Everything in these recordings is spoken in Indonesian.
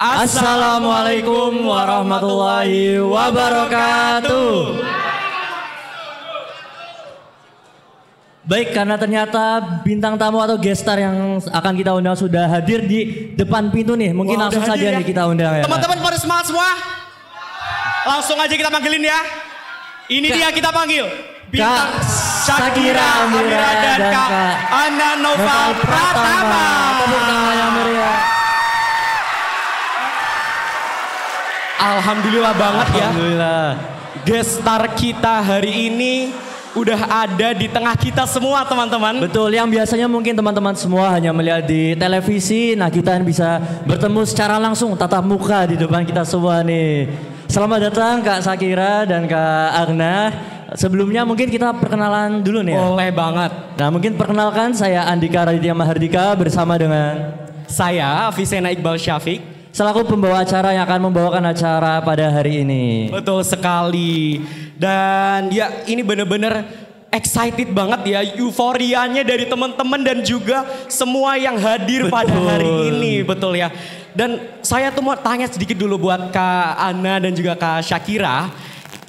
Assalamualaikum warahmatullahi wabarakatuh. Baik, karena ternyata bintang tamu atau gestar yang akan kita undang sudah hadir di depan pintu nih. Mungkin langsung saja nih kita undang ya. Teman-teman pada semangat semua. Langsung aja kita panggilin ya. Ini dia kita panggil. Bintang Shakira Amira dan Kak Anna Noval Pratama. Tepuk tangan yang meriah. Alhamdulillah banget ya. Alhamdulillah. Gestar kita hari ini udah ada di tengah kita semua teman-teman. Betul, yang biasanya mungkin teman-teman semua hanya melihat di televisi. Nah, kita bisa bertemu secara langsung tatap muka di depan kita semua nih. Selamat datang Kak Shakira dan Kak Agna. Sebelumnya mungkin kita perkenalan dulu nih ya. Boleh banget. Nah, mungkin perkenalkan saya Andika Raditya Mahardika bersama dengan saya Avicenna Iqbal Syafiq selaku pembawa acara yang akan membawakan acara pada hari ini. Betul sekali. Dan ya ini bener-bener excited banget ya, euforianya dari teman-teman dan juga semua yang hadir pada hari ini, betul ya. Dan saya tuh mau tanya sedikit dulu buat Kak Anna dan juga Kak Shakira.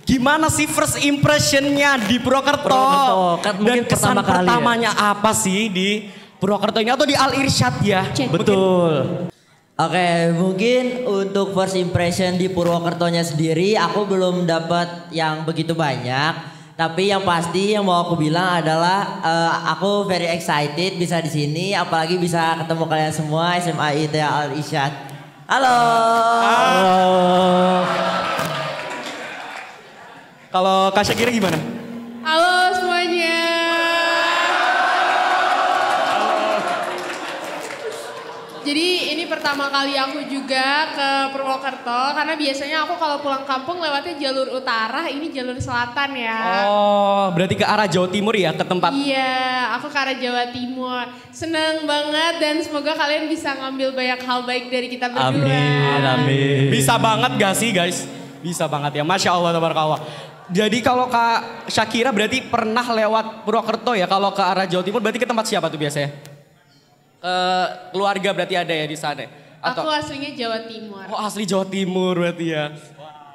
Gimana sih first impressionnya di Purwokerto? Kan Dan kesan pertamanya ya. apa sih di Purwokerto ini atau di Al Irsyad ya? Betul. Oke, mungkin untuk first impression di Purwokertonya sendiri aku belum dapat yang begitu banyak. Tapi yang pasti yang mau aku bilang adalah aku very excited bisa di sini, apalagi bisa ketemu kalian semua SMA IT Al Irsyad. Halo. Halo. Kalau Kak Shakira gimana? Halo semuanya. Jadi ini pertama kali aku juga ke Purwokerto karena biasanya aku kalau pulang kampung lewatnya jalur utara, ini jalur selatan ya. Oh, berarti ke arah Jawa Timur ya, ke tempat. Iya, aku ke arah Jawa Timur. Seneng banget dan semoga kalian bisa ngambil banyak hal baik dari kita berdua. Amin, amin. Bisa banget gak sih guys? Bisa banget ya, Masya Allah, tabarakallah. Jadi kalau Kak Shakira berarti pernah lewat Purwokerto ya, kalau ke arah Jawa Timur berarti ke tempat siapa tuh biasanya? Keluarga berarti ada ya di sana? Atau? Aku aslinya Jawa Timur. Oh asli Jawa Timur berarti ya.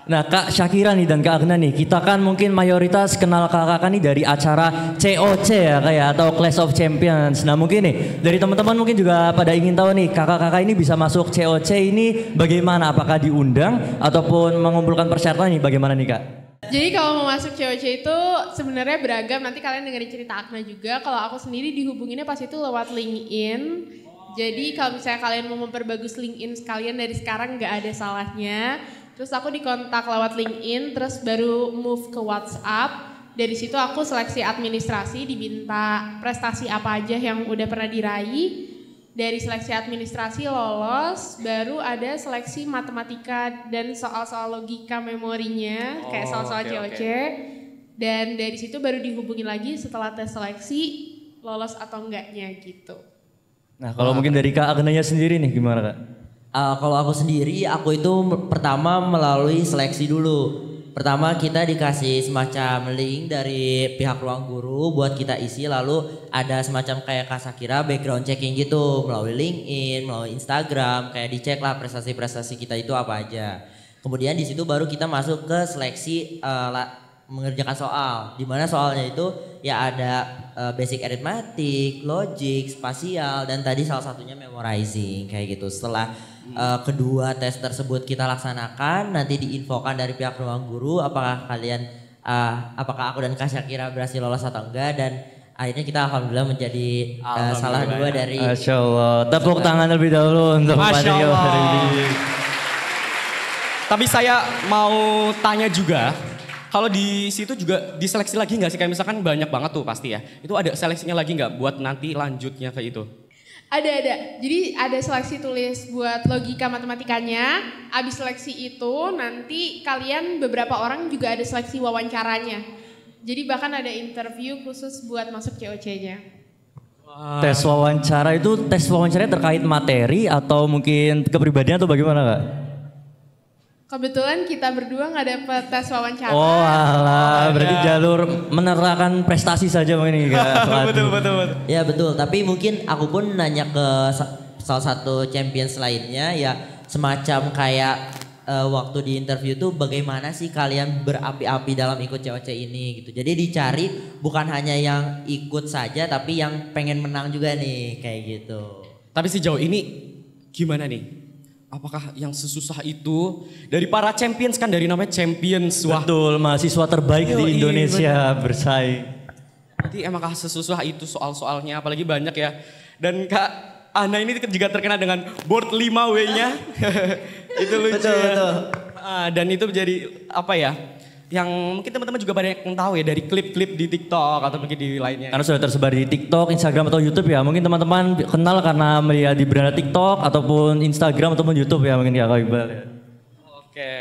Nah Kak Shakira nih dan Kak Agna nih, kita kan mungkin mayoritas kenal kakak-kakak nih dari acara COC ya kayak atau Clash of Champions. Nah mungkin nih dari teman-teman mungkin juga pada ingin tahu nih kakak-kakak ini bisa masuk COC ini bagaimana? Apakah diundang ataupun mengumpulkan persyaratan nih bagaimana nih Kak? Jadi kalau mau masuk COC itu sebenarnya beragam, nanti kalian dengerin cerita Agna juga. Kalau aku sendiri dihubunginnya pas itu lewat LinkedIn. Jadi kalau misalnya kalian mau memperbagus LinkedIn sekalian dari sekarang nggak ada salahnya. Terus aku dikontak lewat LinkedIn, terus baru move ke WhatsApp. Dari situ aku seleksi administrasi, diminta prestasi apa aja yang udah pernah diraih. Dari seleksi administrasi lolos, baru ada seleksi matematika dan soal-soal logika memorinya, kayak soal-soal COC. Dan dari situ baru dihubungin lagi setelah tes seleksi, lolos atau enggaknya gitu. Nah kalau mungkin dari Kak Agnanya sendiri nih gimana Kak? Kalau aku sendiri, aku itu pertama melalui seleksi dulu. Pertama kita dikasih semacam link dari pihak ruang guru buat kita isi, lalu ada semacam kayak Kak Shakira background checking gitu melalui LinkedIn, melalui Instagram, kayak dicek lah prestasi-prestasi kita itu apa aja. Kemudian di situ baru kita masuk ke seleksi mengerjakan soal, di mana soalnya itu ya ada basic arithmetic, logic, spasial, dan tadi salah satunya memorizing kayak gitu. Setelah kedua tes tersebut kita laksanakan, nanti diinfokan dari pihak ruang guru apakah kalian, apakah aku dan Kak Shakira berhasil lolos atau enggak, dan akhirnya kita alhamdulillah menjadi salah dua dari. Masya Allah, tepuk tangan lebih dahulu untuk Masya Patrio Allah. hari ini. Tapi saya mau tanya juga, kalau di situ juga diseleksi lagi nggak sih? Kayak misalkan banyak banget tuh pasti ya. Itu ada seleksinya lagi nggak buat nanti lanjutnya kayak itu? Ada. Jadi ada seleksi tulis buat logika matematikanya. Abis seleksi itu nanti kalian beberapa orang juga ada seleksi wawancaranya. Jadi bahkan ada interview khusus buat masuk COC-nya. Tes wawancara itu tes wawancaranya terkait materi atau mungkin kepribadian atau bagaimana Kak? Kebetulan kita berdua nggak dapet tes wawancara. Oh alah, berarti jalur menerapkan prestasi saja mungkin Kak. betul. Ya betul, tapi mungkin aku pun nanya ke salah satu champions lainnya ya semacam kayak waktu di interview tuh bagaimana sih kalian berapi-api dalam ikut COC ini gitu. Jadi dicari bukan hanya yang ikut saja tapi yang pengen menang juga nih kayak gitu. Tapi sejauh ini gimana nih? Apakah yang sesusah itu dari para champions kan dari namanya champions? Wah. Betul, mahasiswa terbaik di Indonesia bersaing. Jadi emangkah sesusah itu soal-soalnya apalagi banyak ya. Dan Kak Ana ini juga terkenal dengan board 5W-nya. Itu lucu. Betul. Dan itu menjadi apa ya? Yang mungkin teman-teman juga banyak yang tahu ya dari klip-klip di TikTok atau mungkin di lainnya. Karena sudah tersebar di TikTok, Instagram atau YouTube ya. Mungkin teman-teman kenal karena melihat di beranda TikTok ataupun Instagram ataupun YouTube ya mungkin ya Kak Iqbal ya. Oke.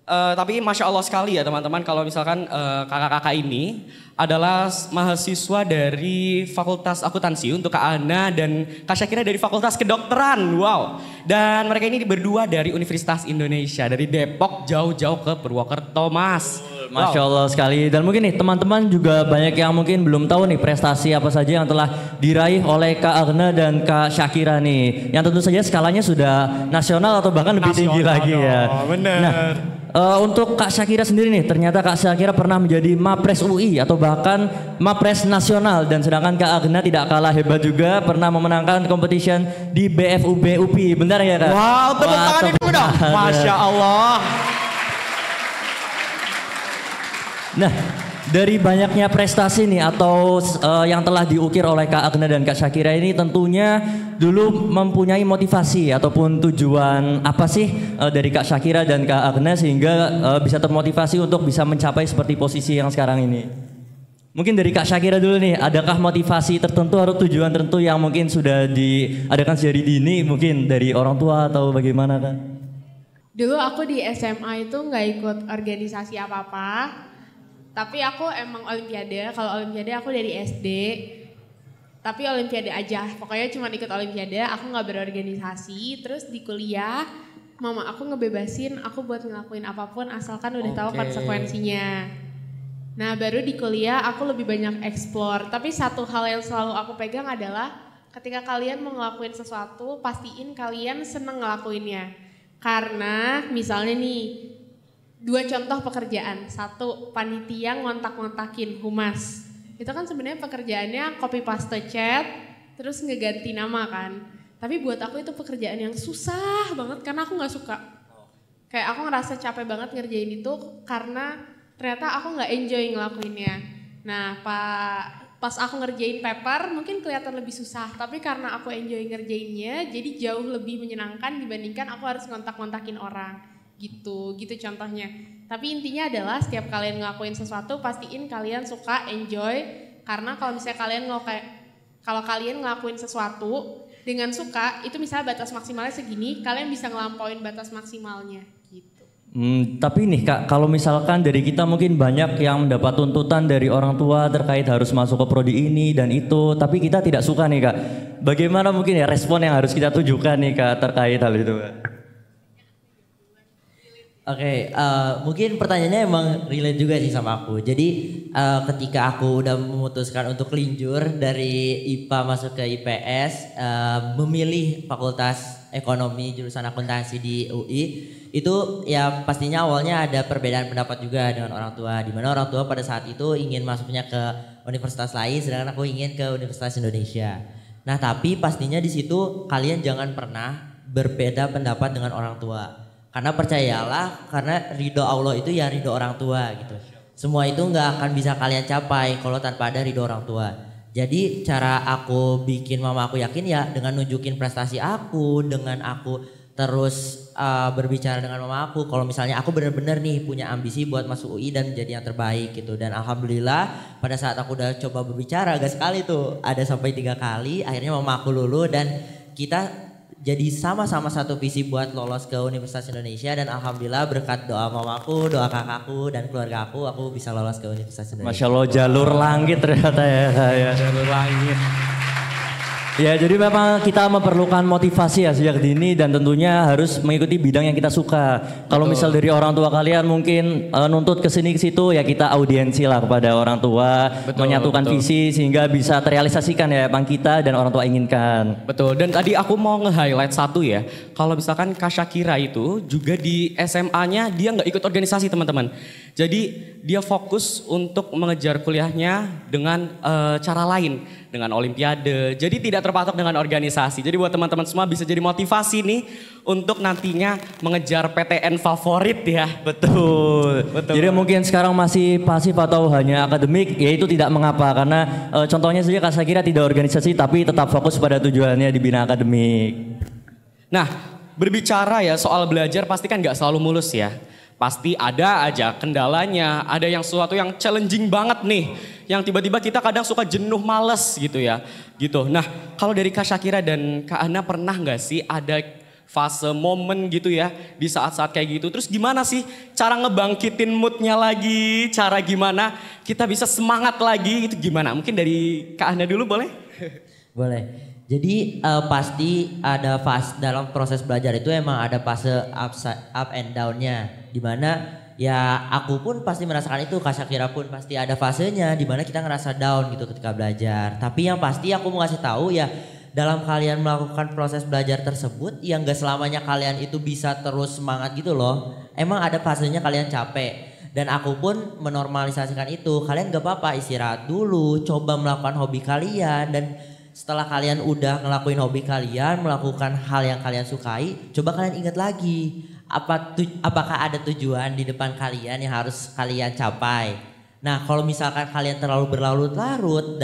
Tapi Masya Allah sekali ya teman-teman kalau misalkan kakak-kakak ini adalah mahasiswa dari Fakultas Akuntansi untuk Kak Ana dan Kak Syakira dari Fakultas Kedokteran. Wow. Dan mereka ini berdua dari Universitas Indonesia dari Depok jauh-jauh ke Purwokerto, Mas. Masya Allah sekali. Dan mungkin nih teman-teman juga banyak yang mungkin belum tahu nih prestasi apa saja yang telah diraih oleh Kak Agna dan Kak Syakira nih. Yang tentu saja skalanya sudah nasional atau bahkan lebih tinggi lagi ya. Bener. Nah, untuk Kak Syakira sendiri nih, ternyata Kak Syakira pernah menjadi Mapres UI atau bahkan Mapres Nasional dan sedangkan Kak Agna tidak kalah hebat juga pernah memenangkan competition di BFUB UPI. Benar ya Kak? Wow, tepuk tangan dulu dong. Masya Allah. Nah, dari banyaknya prestasi nih atau yang telah diukir oleh Kak Agna dan Kak Syakira ini tentunya dulu mempunyai motivasi ataupun tujuan apa sih dari Kak Syakira dan Kak Agna sehingga bisa termotivasi untuk bisa mencapai seperti posisi yang sekarang ini. Mungkin dari Kak Syakira dulu nih, adakah motivasi tertentu atau tujuan tertentu yang mungkin sudah diadakan sejak dini mungkin dari orang tua atau bagaimana Kak? Dulu aku di SMA itu nggak ikut organisasi apa-apa. Tapi aku emang olimpiade, kalau olimpiade aku dari SD. Tapi olimpiade aja, pokoknya cuma ikut olimpiade, aku gak berorganisasi. Terus di kuliah, mama aku ngebebasin aku buat ngelakuin apapun asalkan udah tahu konsekuensinya. Nah baru di kuliah aku lebih banyak explore. Tapi satu hal yang selalu aku pegang adalah ketika kalian mau ngelakuin sesuatu, pastiin kalian seneng ngelakuinnya. Karena misalnya nih, 2 contoh pekerjaan. 1, panitia ngontak-ngontakin humas. Itu kan sebenarnya pekerjaannya copy paste chat, terus ngeganti nama kan. Tapi buat aku itu pekerjaan yang susah banget karena aku gak suka. Kayak aku ngerasa capek banget ngerjain itu karena ternyata aku gak enjoy ngelakuinnya. Nah pas aku ngerjain paper mungkin kelihatan lebih susah. Tapi karena aku enjoy ngerjainnya jadi jauh lebih menyenangkan dibandingkan aku harus ngontak-ngontakin orang. Gitu contohnya. Tapi intinya adalah setiap kalian ngelakuin sesuatu pastiin kalian suka, enjoy. Karena kalau misalnya kalian ngelakuin sesuatu dengan suka, itu misalnya batas maksimalnya segini, kalian bisa ngelampauin batas maksimalnya gitu. Tapi nih Kak, kalau misalkan dari kita mungkin banyak yang mendapat tuntutan dari orang tua terkait harus masuk ke prodi ini dan itu, tapi kita tidak suka nih Kak. Bagaimana mungkin ya respon yang harus kita tunjukkan nih Kak terkait hal itu Kak? Oke, mungkin pertanyaannya emang relate juga sih sama aku. Jadi ketika aku udah memutuskan untuk kelinjur dari IPA masuk ke IPS, memilih fakultas ekonomi jurusan akuntansi di UI, itu ya pastinya awalnya ada perbedaan pendapat juga dengan orang tua. Di mana orang tua pada saat itu ingin masuknya ke universitas lain, sedangkan aku ingin ke Universitas Indonesia. Nah tapi pastinya di situ kalian jangan pernah berbeda pendapat dengan orang tua. Karena percayalah, karena ridho Allah itu ya ridho orang tua gitu. Semua itu nggak akan bisa kalian capai kalau tanpa ada ridho orang tua. Jadi cara aku bikin mama aku yakin ya dengan nunjukin prestasi aku, dengan aku terus berbicara dengan mama aku. Kalau misalnya aku benar-benar nih punya ambisi buat masuk UI dan jadi yang terbaik gitu. Dan alhamdulillah pada saat aku udah coba berbicara agak sekali tuh, ada sampai 3 kali, akhirnya mama aku luluh dan kita jadi sama-sama satu visi buat lolos ke Universitas Indonesia dan alhamdulillah berkat doa mamaku, doa kakakku dan keluarga aku bisa lolos ke Universitas Indonesia. Masya Allah jalur langit ternyata ya. Jalur langit. Ya, jadi memang kita memerlukan motivasi ya sejak dini dan tentunya harus mengikuti bidang yang kita suka. Kalau misal dari orang tua kalian mungkin nuntut ke sini ke situ ya kita audiensi lah kepada orang tua, menyatukan visi sehingga bisa terrealisasikan ya apa yang kita dan orang tua inginkan. Betul, dan tadi aku mau nge-highlight satu ya. Kalau misalkan Kak Syakira itu juga di SMA-nya dia nggak ikut organisasi teman-teman. Jadi dia fokus untuk mengejar kuliahnya dengan cara lain, dengan olimpiade. Jadi tidak terpatok dengan organisasi. Jadi buat teman-teman semua bisa jadi motivasi nih untuk nantinya mengejar PTN favorit ya. Betul. Jadi mungkin sekarang masih pasif atau hanya akademik, ya itu tidak mengapa karena contohnya saja Kak Syakira tidak organisasi tapi tetap fokus pada tujuannya di bidang akademik. Nah, berbicara ya soal belajar pasti kan nggak selalu mulus ya. Pasti ada aja kendalanya, ada yang sesuatu yang challenging banget nih. Yang tiba-tiba kita kadang suka jenuh males gitu ya. Gitu. Nah, kalau dari Kak Syakira dan Kak Ana pernah nggak sih ada fase momen gitu ya di saat-saat kayak gitu. Terus gimana sih cara ngebangkitin moodnya lagi, cara gimana kita bisa semangat lagi itu gimana? Mungkin dari Kak Ana dulu boleh? Boleh. Jadi pasti ada fase dalam proses belajar itu emang ada fase up and down-nya. Dimana ya aku pun pasti merasakan itu, Kak Syakira pun pasti ada fasenya dimana kita ngerasa down gitu ketika belajar. Tapi yang pasti aku mau ngasih tahu ya dalam kalian melakukan proses belajar tersebut yang gak selamanya kalian itu bisa terus semangat gitu loh. Emang ada fasenya kalian capek. Dan aku pun menormalisasikan itu. Kalian gak apa-apa istirahat dulu, coba melakukan hobi kalian dan setelah kalian udah ngelakuin hobi kalian, melakukan hal yang kalian sukai, coba kalian ingat lagi apakah ada tujuan di depan kalian yang harus kalian capai. Nah, kalau misalkan kalian terlalu berlarut-larut,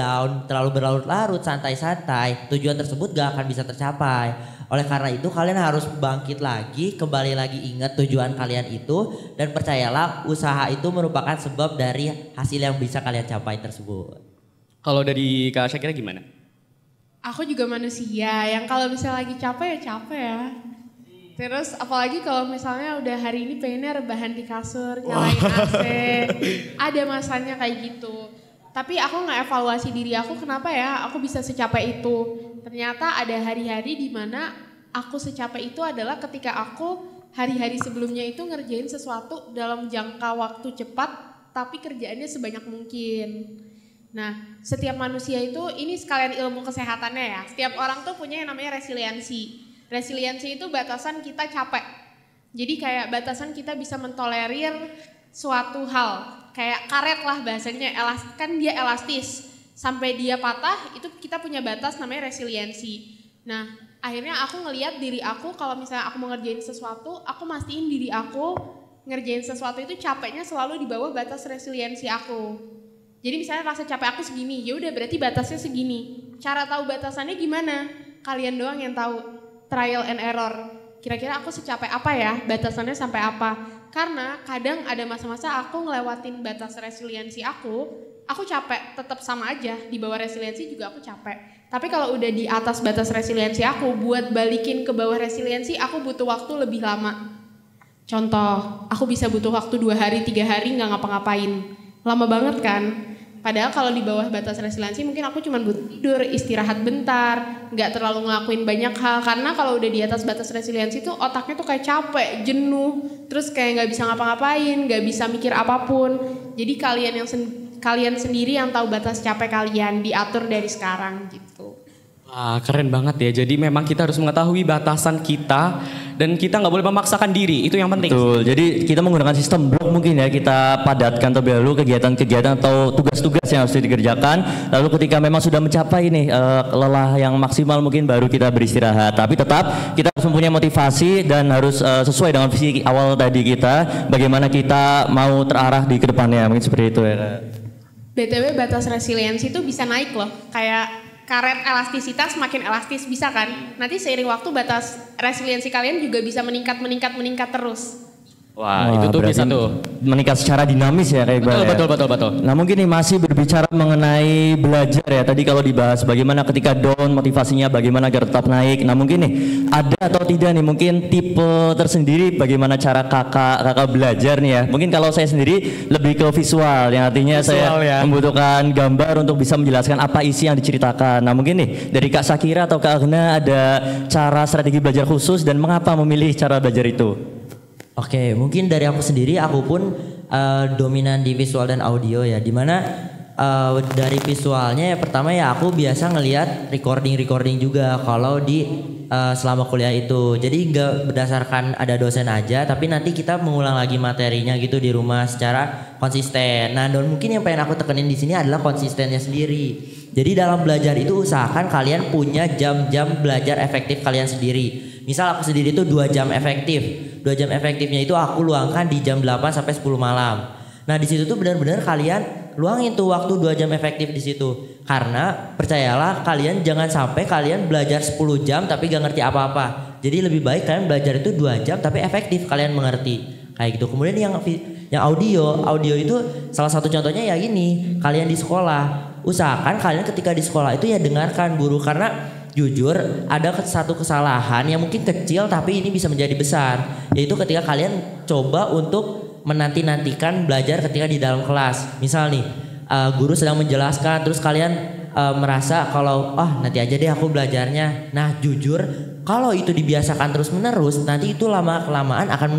terlalu berlarut-larut, santai-santai, tujuan tersebut gak akan bisa tercapai. Oleh karena itu kalian harus bangkit lagi, kembali lagi ingat tujuan kalian itu dan percayalah usaha itu merupakan sebab dari hasil yang bisa kalian capai tersebut. Kalau dari Kak Syakira gimana? Aku juga manusia yang kalau misalnya lagi capek ya capek ya. Terus apalagi kalau misalnya udah hari ini pengennya rebahan di kasur, nyalain AC. Ada masanya kayak gitu. Tapi aku gak evaluasi diri aku kenapa ya aku bisa secapek itu. Ternyata ada hari-hari di mana aku secapek itu adalah ketika aku hari-hari sebelumnya itu ngerjain sesuatu dalam jangka waktu cepat tapi kerjaannya sebanyak mungkin. Nah, setiap manusia itu, ini sekalian ilmu kesehatannya ya, setiap orang tuh punya yang namanya resiliensi. Resiliensi itu batasan kita capek. Jadi kayak batasan kita bisa mentolerir suatu hal. Kayak karet lah bahasanya, kan dia elastis. Sampai dia patah, itu kita punya batas namanya resiliensi. Nah, akhirnya aku ngelihat diri aku, kalau misalnya aku mau ngerjain sesuatu, aku mastiin diri aku ngerjain sesuatu itu capeknya selalu di bawah batas resiliensi aku. Jadi misalnya rasa capek aku segini, ya udah berarti batasnya segini. Cara tahu batasannya gimana? Kalian doang yang tahu. Trial and error. Kira-kira aku secapek apa ya? Batasannya sampai apa? Karena kadang ada masa-masa aku ngelewatin batas resiliensi aku capek, tetap sama aja. Di bawah resiliensi juga aku capek. Tapi kalau udah di atas batas resiliensi aku, buat balikin ke bawah resiliensi aku butuh waktu lebih lama. Contoh, aku bisa butuh waktu 2 hari, 3 hari nggak ngapa-ngapain. Lama banget kan? Padahal kalau di bawah batas resiliensi mungkin aku cuma butuh tidur, istirahat bentar, nggak terlalu ngelakuin banyak hal. Karena kalau udah di atas batas resiliensi tuh otaknya tuh kayak capek, jenuh, terus kayak nggak bisa ngapa-ngapain, nggak bisa mikir apapun. Jadi kalian sendiri yang tahu batas capek kalian, diatur dari sekarang gitu. Wah, keren banget ya. Jadi memang kita harus mengetahui batasan kita dan kita nggak boleh memaksakan diri. Itu yang penting. Betul. Jadi kita menggunakan sistem blok mungkin ya. Kita padatkan terlebih dahulu kegiatan-kegiatan atau tugas-tugas yang harus dikerjakan. Lalu ketika memang sudah mencapai nih lelah yang maksimal mungkin baru kita beristirahat. Tapi tetap kita harus mempunyai motivasi dan harus sesuai dengan visi awal tadi kita. Bagaimana kita mau terarah di kedepannya. Mungkin seperti itu ya. BTW batas resiliensi itu bisa naik loh. Kayak karet elastisitas makin elastis bisa kan? Nanti seiring waktu batas resiliensi kalian juga bisa meningkat terus. Wah, itu tuh bisa berarti tuh. menikah secara dinamis ya kayak Iqbal ya. Betul. Nah mungkin nih masih berbicara mengenai belajar ya. Tadi kalau dibahas bagaimana ketika down motivasinya bagaimana agar tetap naik. Nah mungkin nih ada atau tidak nih mungkin tipe tersendiri bagaimana cara kakak belajar nih ya. Mungkin kalau saya sendiri lebih ke visual yang artinya saya ya. membutuhkan gambar untuk bisa menjelaskan apa isi yang diceritakan. Nah mungkin nih dari Kak Syakira atau Kak Agna ada cara strategi belajar khusus dan mengapa memilih cara belajar itu? Oke, mungkin dari aku sendiri, aku pun dominan di visual dan audio ya. Dimana dari visualnya ya pertama ya aku biasa ngelihat recording juga kalau di selama kuliah itu. Jadi nggak berdasarkan ada dosen aja, tapi nanti kita mengulang lagi materinya gitu di rumah secara konsisten. Nah, dan mungkin yang pengen aku tekenin di sini adalah konsistennya sendiri. Jadi dalam belajar itu usahakan kalian punya jam-jam belajar efektif kalian sendiri. Misal aku sendiri itu 2 jam efektif. 2 jam efektifnya itu aku luangkan di jam 8 sampai 10 malam. Nah, di situ tuh benar-benar kalian luangin tuh waktu 2 jam efektif di situ. Karena percayalah kalian jangan sampai kalian belajar 10 jam tapi gak ngerti apa-apa. Jadi lebih baik kalian belajar itu 2 jam tapi efektif kalian mengerti. Kayak gitu. Kemudian yang audio itu salah satu contohnya ya gini, kalian di sekolah. Usahakan kalian ketika di sekolah itu ya dengarkan guru, karena jujur ada satu kesalahan yang mungkin kecil tapi ini bisa menjadi besar, yaitu ketika kalian coba untuk menanti-nantikan belajar ketika di dalam kelas. Misal nih guru sedang menjelaskan terus kalian merasa kalau nanti aja deh aku belajarnya. Nah jujur kalau itu dibiasakan terus menerus nanti itu lama-kelamaan akan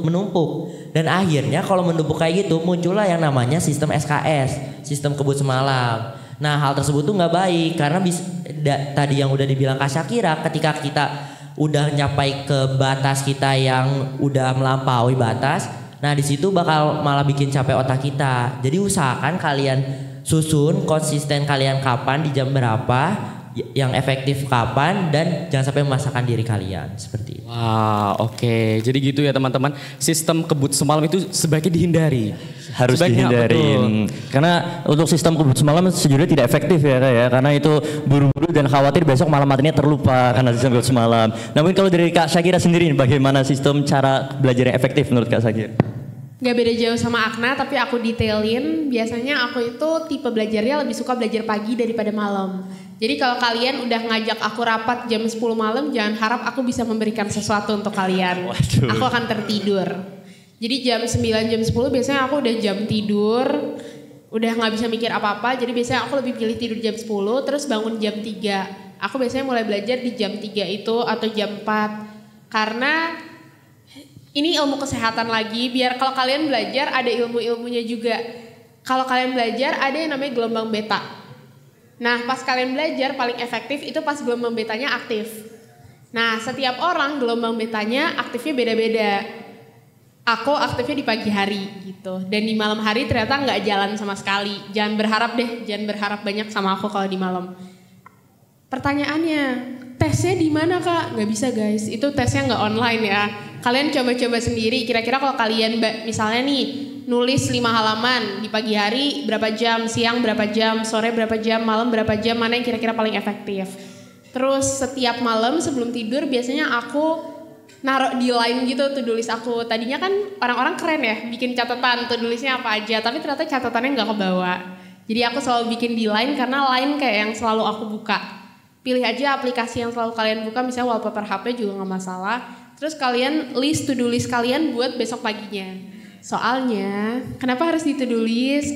menumpuk dan akhirnya kalau menumpuk kayak gitu muncullah yang namanya sistem SKS, sistem kebut semalam. Nah hal tersebut tuh nggak baik karena tadi yang udah dibilang Kak Syakira, ketika kita udah nyapai ke batas kita yang udah melampaui batas, nah di situ bakal malah bikin capek otak kita. Jadi usahakan kalian susun konsisten kalian kapan di jam berapa, yang efektif kapan, dan jangan sampai memaksakan diri kalian seperti itu. Wah, oke. Jadi gitu ya teman-teman. Sistem kebut semalam itu sebaiknya dihindari. Harus dihindarin. Karena untuk sistem kebut semalam sejujurnya tidak efektif ya Kak ya. Karena itu buru-buru dan khawatir besok malam materinya terlupa karena sistem kebut semalam. Namun kalau dari Kak Syakira sendiri bagaimana sistem cara belajar yang efektif menurut Kak Syakira? Gak beda jauh sama Akna, tapi aku detailin. Biasanya aku itu tipe belajarnya lebih suka belajar pagi daripada malam. Jadi kalau kalian udah ngajak aku rapat jam 10 malam, jangan harap aku bisa memberikan sesuatu untuk kalian. Waduh. Aku akan tertidur. Jadi jam 9, jam 10 biasanya aku udah jam tidur, udah gak bisa mikir apa-apa. Jadi biasanya aku lebih pilih tidur jam 10, terus bangun jam 3. Aku biasanya mulai belajar di jam 3 itu atau jam 4. Karena ini ilmu kesehatan lagi, biar kalau kalian belajar ada ilmu-ilmunya juga. Kalau kalian belajar ada yang namanya gelombang beta. Nah pas kalian belajar paling efektif itu pas gelombang betanya aktif. Nah setiap orang gelombang betanya aktifnya beda-beda. Aku aktifnya di pagi hari gitu. Dan di malam hari ternyata nggak jalan sama sekali. Jangan berharap deh, jangan berharap banyak sama aku kalau di malam. Pertanyaannya, tesnya di mana Kak? Nggak bisa guys, itu tesnya nggak online ya. Kalian coba-coba sendiri, kira-kira kalau kalian misalnya nih nulis 5 halaman di pagi hari berapa jam, siang berapa jam, sore berapa jam, malam berapa jam, mana yang kira-kira paling efektif. Terus setiap malam sebelum tidur biasanya aku naruh di line gitu to-do list aku. Tadinya kan orang-orang keren ya bikin catatan to-do listnya apa aja, tapi ternyata catatannya nggak kebawa. Jadi aku selalu bikin di line karena line kayak yang selalu aku buka. Pilih aja aplikasi yang selalu kalian buka, misalnya wallpaper HP juga nggak masalah. Terus kalian list to-do list kalian buat besok paginya. Soalnya, kenapa harus di to-do list?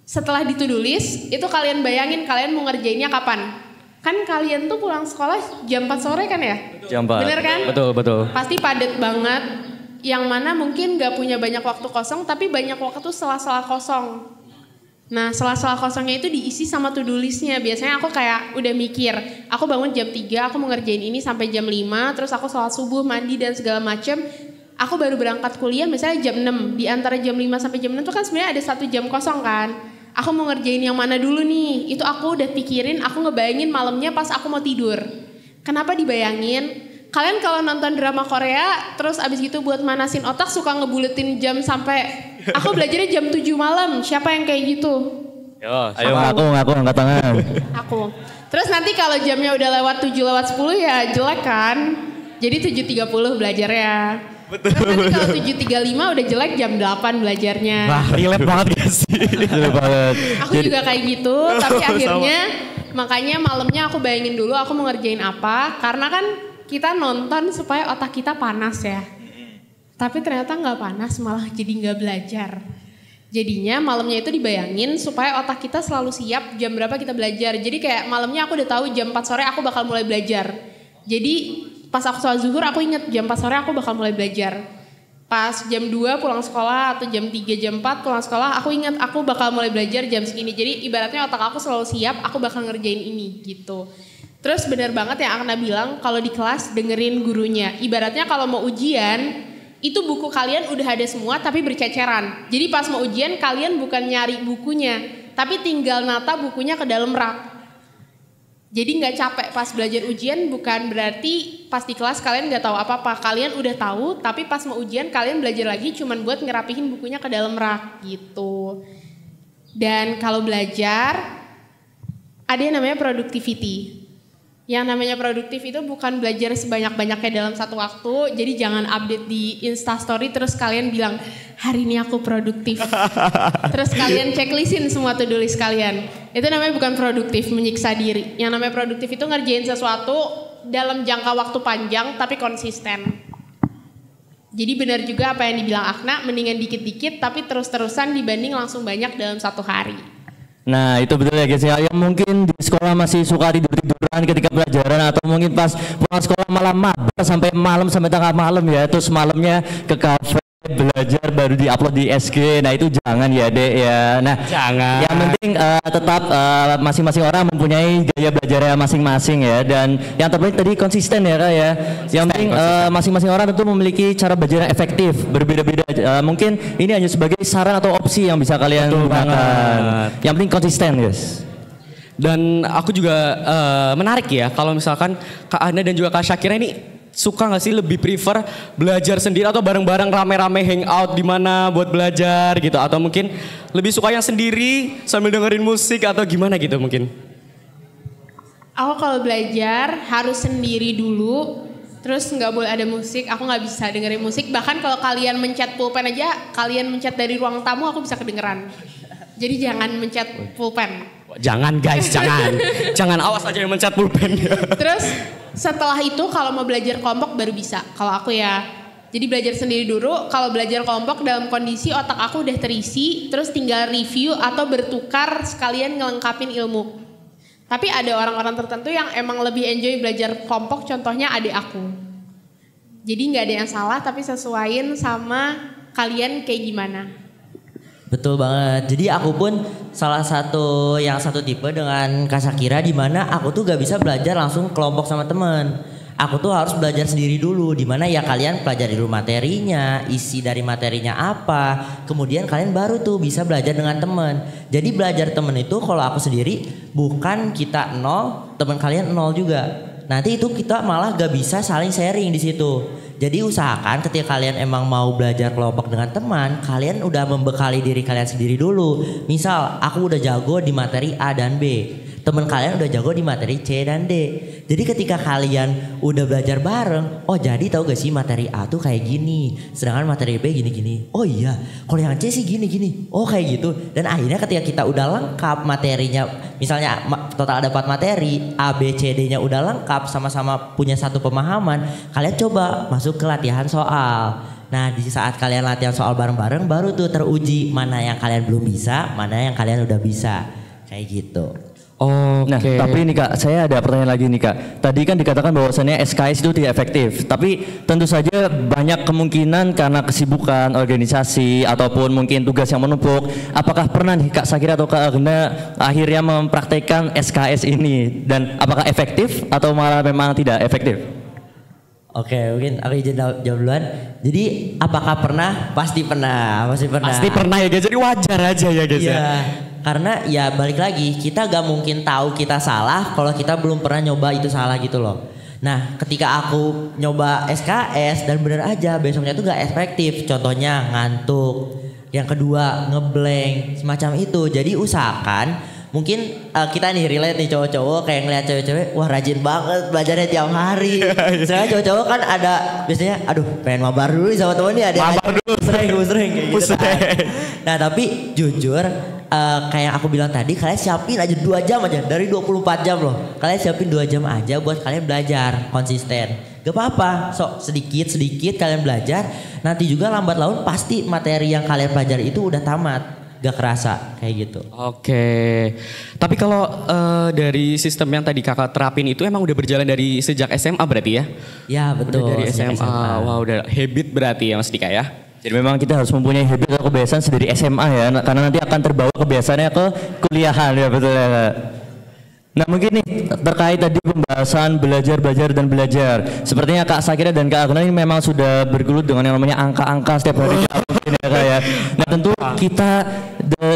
Setelah di to-do list, itu kalian bayangin kalian mau ngerjainnya kapan? Kan kalian tuh pulang sekolah jam 4 sore kan ya? Jam 4. Bener kan? Betul. Pasti padat banget. Yang mana mungkin gak punya banyak waktu kosong, tapi banyak waktu sela-sela kosong. Nah sela-sela kosongnya itu diisi sama to-do listnya. Biasanya aku kayak udah mikir, aku bangun jam 3, aku mau ngerjain ini sampai jam 5, terus aku sholat subuh, mandi dan segala macem. Aku baru berangkat kuliah misalnya jam 6. Di antara jam 5 sampai jam 6 itu kan sebenarnya ada 1 jam kosong kan. Aku mau ngerjain yang mana dulu nih. Itu aku udah pikirin, aku ngebayangin malamnya pas aku mau tidur. Kenapa dibayangin? Kalian kalau nonton drama Korea, terus abis gitu buat manasin otak suka ngebuletin jam sampai aku belajarnya jam 7 malam. Siapa yang kayak gitu? Ayo ngaku angkat tangan. Aku. Terus nanti kalau jamnya udah lewat 7 lewat 10 ya jelek kan. Jadi 7.30 belajarnya. Betul. Terus nanti kalau 7.35 udah jelek jam 8 belajarnya. Wah, relate banget gak sih? Betul banget. Aku juga kayak gitu, tapi akhirnya makanya malamnya aku bayangin dulu aku mau ngerjain apa. Karena kan kita nonton supaya otak kita panas ya. Tapi ternyata gak panas, malah jadi gak belajar. Jadinya malamnya itu dibayangin supaya otak kita selalu siap jam berapa kita belajar. Jadi kayak malamnya aku udah tahu jam 4 sore aku bakal mulai belajar. Jadi pas aku sholat zuhur aku inget jam 4 sore aku bakal mulai belajar. Pas jam 2 pulang sekolah atau jam 3 jam 4 pulang sekolah aku inget aku bakal mulai belajar jam segini. Jadi ibaratnya otak aku selalu siap aku bakal ngerjain ini gitu. Terus benar banget yang Akna bilang kalau di kelas dengerin gurunya. Ibaratnya kalau mau ujian itu buku kalian udah ada semua tapi berceceran. Jadi pas mau ujian kalian bukan nyari bukunya, tapi tinggal nata bukunya ke dalam rak. Jadi nggak capek pas belajar ujian, bukan berarti pas di kelas kalian nggak tahu apa-apa. Kalian udah tahu, tapi pas mau ujian kalian belajar lagi cuman buat ngerapihin bukunya ke dalam rak gitu. Dan kalau belajar ada yang namanya productivity. Yang namanya produktif itu bukan belajar sebanyak-banyaknya dalam satu waktu. Jadi jangan update di Instastory terus kalian bilang, hari ini aku produktif. Terus kalian checklistin semua to-do list kalian. Itu namanya bukan produktif, menyiksa diri. Yang namanya produktif itu ngerjain sesuatu dalam jangka waktu panjang tapi konsisten. Jadi benar juga apa yang dibilang Akna, mendingan dikit-dikit tapi terus-terusan dibanding langsung banyak dalam satu hari. Nah itu betul ya guys ya, yang mungkin di sekolah masih suka tidur-tiduran ketika pelajaran atau mungkin pas pulang sekolah malam mabar sampai malam sampai tengah malam ya, terus malamnya ke kafe belajar baru diupload di SG. Nah itu jangan ya Dek ya. Nah jangan. Yang penting tetap masing-masing orang mempunyai gaya belajarnya masing-masing ya, dan yang terpenting tadi konsisten ya Kak ya. Yang penting masing-masing orang tentu memiliki cara belajar yang efektif, berbeda-beda. Mungkin ini hanya sebagai saran atau opsi yang bisa kalian gunakan. Yang penting konsisten guys. Dan aku juga menarik ya kalau misalkan Kak Ana dan juga Kak Syakira ini suka gak sih lebih prefer belajar sendiri atau bareng-bareng rame-rame hangout di mana buat belajar gitu, atau mungkin lebih suka yang sendiri sambil dengerin musik atau gimana gitu mungkin? Aku kalau belajar harus sendiri dulu, terus nggak boleh ada musik. Aku nggak bisa dengerin musik. Bahkan kalau kalian mencet pulpen aja, kalian mencet dari ruang tamu aku bisa kedengeran. Jadi jangan mencet pulpen. Jangan guys, jangan. Jangan, awas aja yang mencet pulpen. Terus setelah itu kalau mau belajar kelompok baru bisa. Kalau aku ya, jadi belajar sendiri dulu. Kalau belajar kelompok dalam kondisi otak aku udah terisi, terus tinggal review atau bertukar sekalian ngelengkapin ilmu. Tapi ada orang-orang tertentu yang emang lebih enjoy belajar kelompok, contohnya adik aku. Jadi nggak ada yang salah, tapi sesuaiin sama kalian kayak gimana. Betul banget. Jadi aku pun salah satu yang satu tipe dengan Kak Syakira, di mana aku tuh gak bisa belajar langsung kelompok sama teman. Aku tuh harus belajar sendiri dulu, di mana ya kalian pelajari dulu materinya, isi dari materinya apa, kemudian kalian baru tuh bisa belajar dengan teman. Jadi belajar teman itu kalau aku sendiri bukan kita 0, teman kalian 0 juga. Nanti itu kita malah gak bisa saling sharing di situ. Jadi usahakan ketika kalian emang mau belajar kelompok dengan teman, kalian udah membekali diri kalian sendiri dulu. Misal aku udah jago di materi A dan B, teman kalian udah jago di materi C dan D. Jadi ketika kalian udah belajar bareng, oh jadi tahu gak sih materi A tuh kayak gini, sedangkan materi B gini-gini. Oh iya, kalau yang C sih gini-gini. Oh kayak gitu. Dan akhirnya ketika kita udah lengkap materinya, misalnya total ada 4 materi, A, B, C, D-nya udah lengkap, sama-sama punya satu pemahaman, kalian coba masuk ke latihan soal. Nah di saat kalian latihan soal bareng-bareng, baru tuh teruji mana yang kalian belum bisa, mana yang kalian udah bisa. Kayak gitu. Oh, nah, tapi ini Kak, saya ada pertanyaan lagi nih Kak. Tadi kan dikatakan bahwasannya SKS itu tidak efektif, tapi tentu saja banyak kemungkinan karena kesibukan organisasi ataupun mungkin tugas yang menumpuk. Apakah pernah nih Kak Syakira atau Kak Agna akhirnya mempraktekkan SKS ini, dan apakah efektif atau malah memang tidak efektif? Oke, mungkin aku izin jawab duluan. Jadi apakah pernah? Pasti pernah, pasti pernah. Pasti pernah ya guys, jadi wajar aja ya guys ya. Karena ya balik lagi, kita gak mungkin tahu kita salah kalau kita belum pernah nyoba itu salah gitu loh. Nah ketika aku nyoba SKS dan bener aja besoknya tuh gak efektif. Contohnya ngantuk, yang kedua ngeblank, semacam itu. Jadi usahakan Mungkin kita nih relate nih cowok-cowok kayak ngeliat cewek-cewek, wah rajin banget belajarnya tiap hari. Misalnya cowok-cowok kan ada biasanya, aduh pengen mabar dulu sama temen nih, ada yang sering kayak gitu kan. Nah tapi jujur kayak aku bilang tadi, kalian siapin aja 2 jam aja dari 24 jam loh. Kalian siapin 2 jam aja buat kalian belajar konsisten. Gak apa-apa, sok sedikit-sedikit kalian belajar. Nanti juga lambat laun pasti materi yang kalian pelajari itu udah tamat. Gak kerasa kayak gitu. Oke. Tapi kalau dari sistem yang tadi kakak terapin itu emang udah berjalan dari sejak SMA berarti ya? Ya betul. Udah dari SMA. Wah udah habit berarti ya Mas Dika ya? Jadi memang kita harus mempunyai habit atau kebiasaan dari SMA ya, karena nanti akan terbawa kebiasaannya ke kuliahan ya, betul ya Kak? Nah mungkin nih terkait tadi pembahasan belajar. Sepertinya Kak Syakira dan Kak Agna ini memang sudah bergelut dengan yang namanya angka-angka setiap hari mungkin ya Kak ya. Nah tentu kita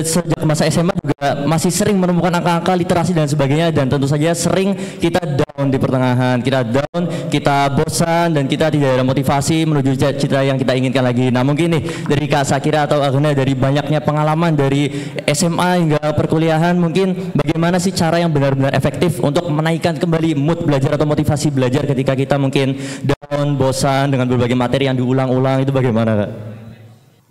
sejak masa SMA juga masih sering menemukan angka-angka literasi dan sebagainya, dan tentu saja sering kita down di pertengahan, kita bosan dan kita tidak ada motivasi menuju cita-cita yang kita inginkan lagi. Nah mungkin nih dari Kak Syakira atau Agna, dari banyaknya pengalaman dari SMA hingga perkuliahan, mungkin bagaimana sih cara yang benar-benar efektif untuk menaikkan kembali mood belajar atau motivasi belajar ketika kita mungkin down, bosan dengan berbagai materi yang diulang-ulang, itu bagaimana Kak?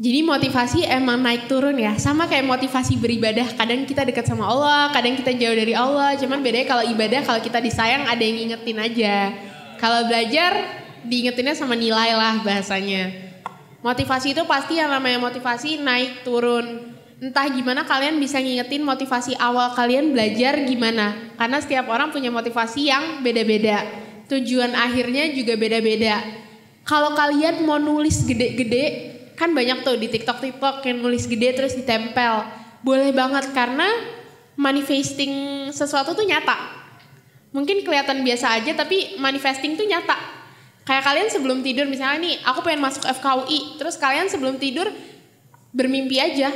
Jadi motivasi emang naik turun ya, sama kayak motivasi beribadah. Kadang kita dekat sama Allah, kadang kita jauh dari Allah. Cuman bedanya kalau ibadah, kalau kita disayang ada yang ngingetin aja. Kalau belajar diingetinnya sama nilai lah bahasanya. Motivasi itu pasti yang namanya motivasi naik turun. Entah gimana kalian bisa ngingetin motivasi awal kalian belajar gimana. Karena setiap orang punya motivasi yang beda-beda. Tujuan akhirnya juga beda-beda. Kalau kalian mau nulis gede-gede, kan banyak tuh di TikTok yang nulis gede terus ditempel. Boleh banget karena manifesting sesuatu tuh nyata. Mungkin kelihatan biasa aja tapi manifesting tuh nyata. Kayak kalian sebelum tidur misalnya nih, aku pengen masuk FKUI, terus kalian sebelum tidur bermimpi aja.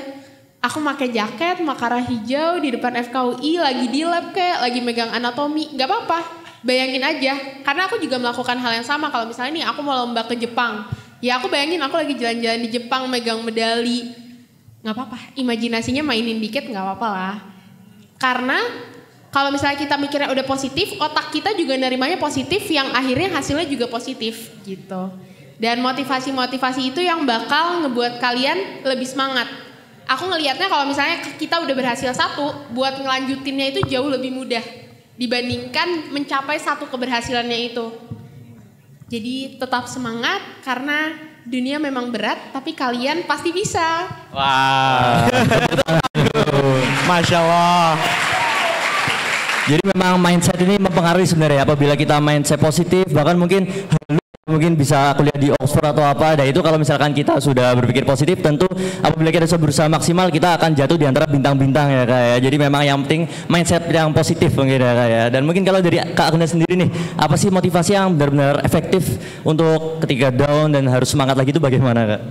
Aku pakai jaket, makara hijau di depan FKUI, lagi di lab kayak lagi megang anatomi, nggak apa-apa. Bayangin aja, karena aku juga melakukan hal yang sama. Kalau misalnya nih aku mau lomba ke Jepang, ya aku bayangin aku lagi jalan-jalan di Jepang megang medali. Nggak apa-apa, imajinasinya mainin dikit nggak apa-apa lah. Karena kalau misalnya kita mikirnya udah positif, otak kita juga nerimanya positif yang akhirnya hasilnya juga positif gitu. Dan motivasi-motivasi itu yang bakal ngebuat kalian lebih semangat. Aku ngelihatnya kalau misalnya kita udah berhasil satu, buat ngelanjutinnya itu jauh lebih mudah dibandingkan mencapai satu keberhasilannya itu. Jadi tetap semangat karena dunia memang berat, tapi kalian pasti bisa. Wah, Masya Allah. Jadi memang mindset ini mempengaruhi sebenarnya. Apabila kita mindset positif, bahkan mungkin bisa kuliah di Oxford atau apa. Dan itu kalau misalkan kita sudah berpikir positif, tentu apabila kita sudah berusaha maksimal, kita akan jatuh di antara bintang-bintang ya Kak ya. Jadi memang yang penting mindset yang positif mungkin ya Kak ya. Dan mungkin kalau dari Kak Agnes sendiri nih, apa sih motivasi yang benar-benar efektif untuk ketika down dan harus semangat lagi itu bagaimana Kak?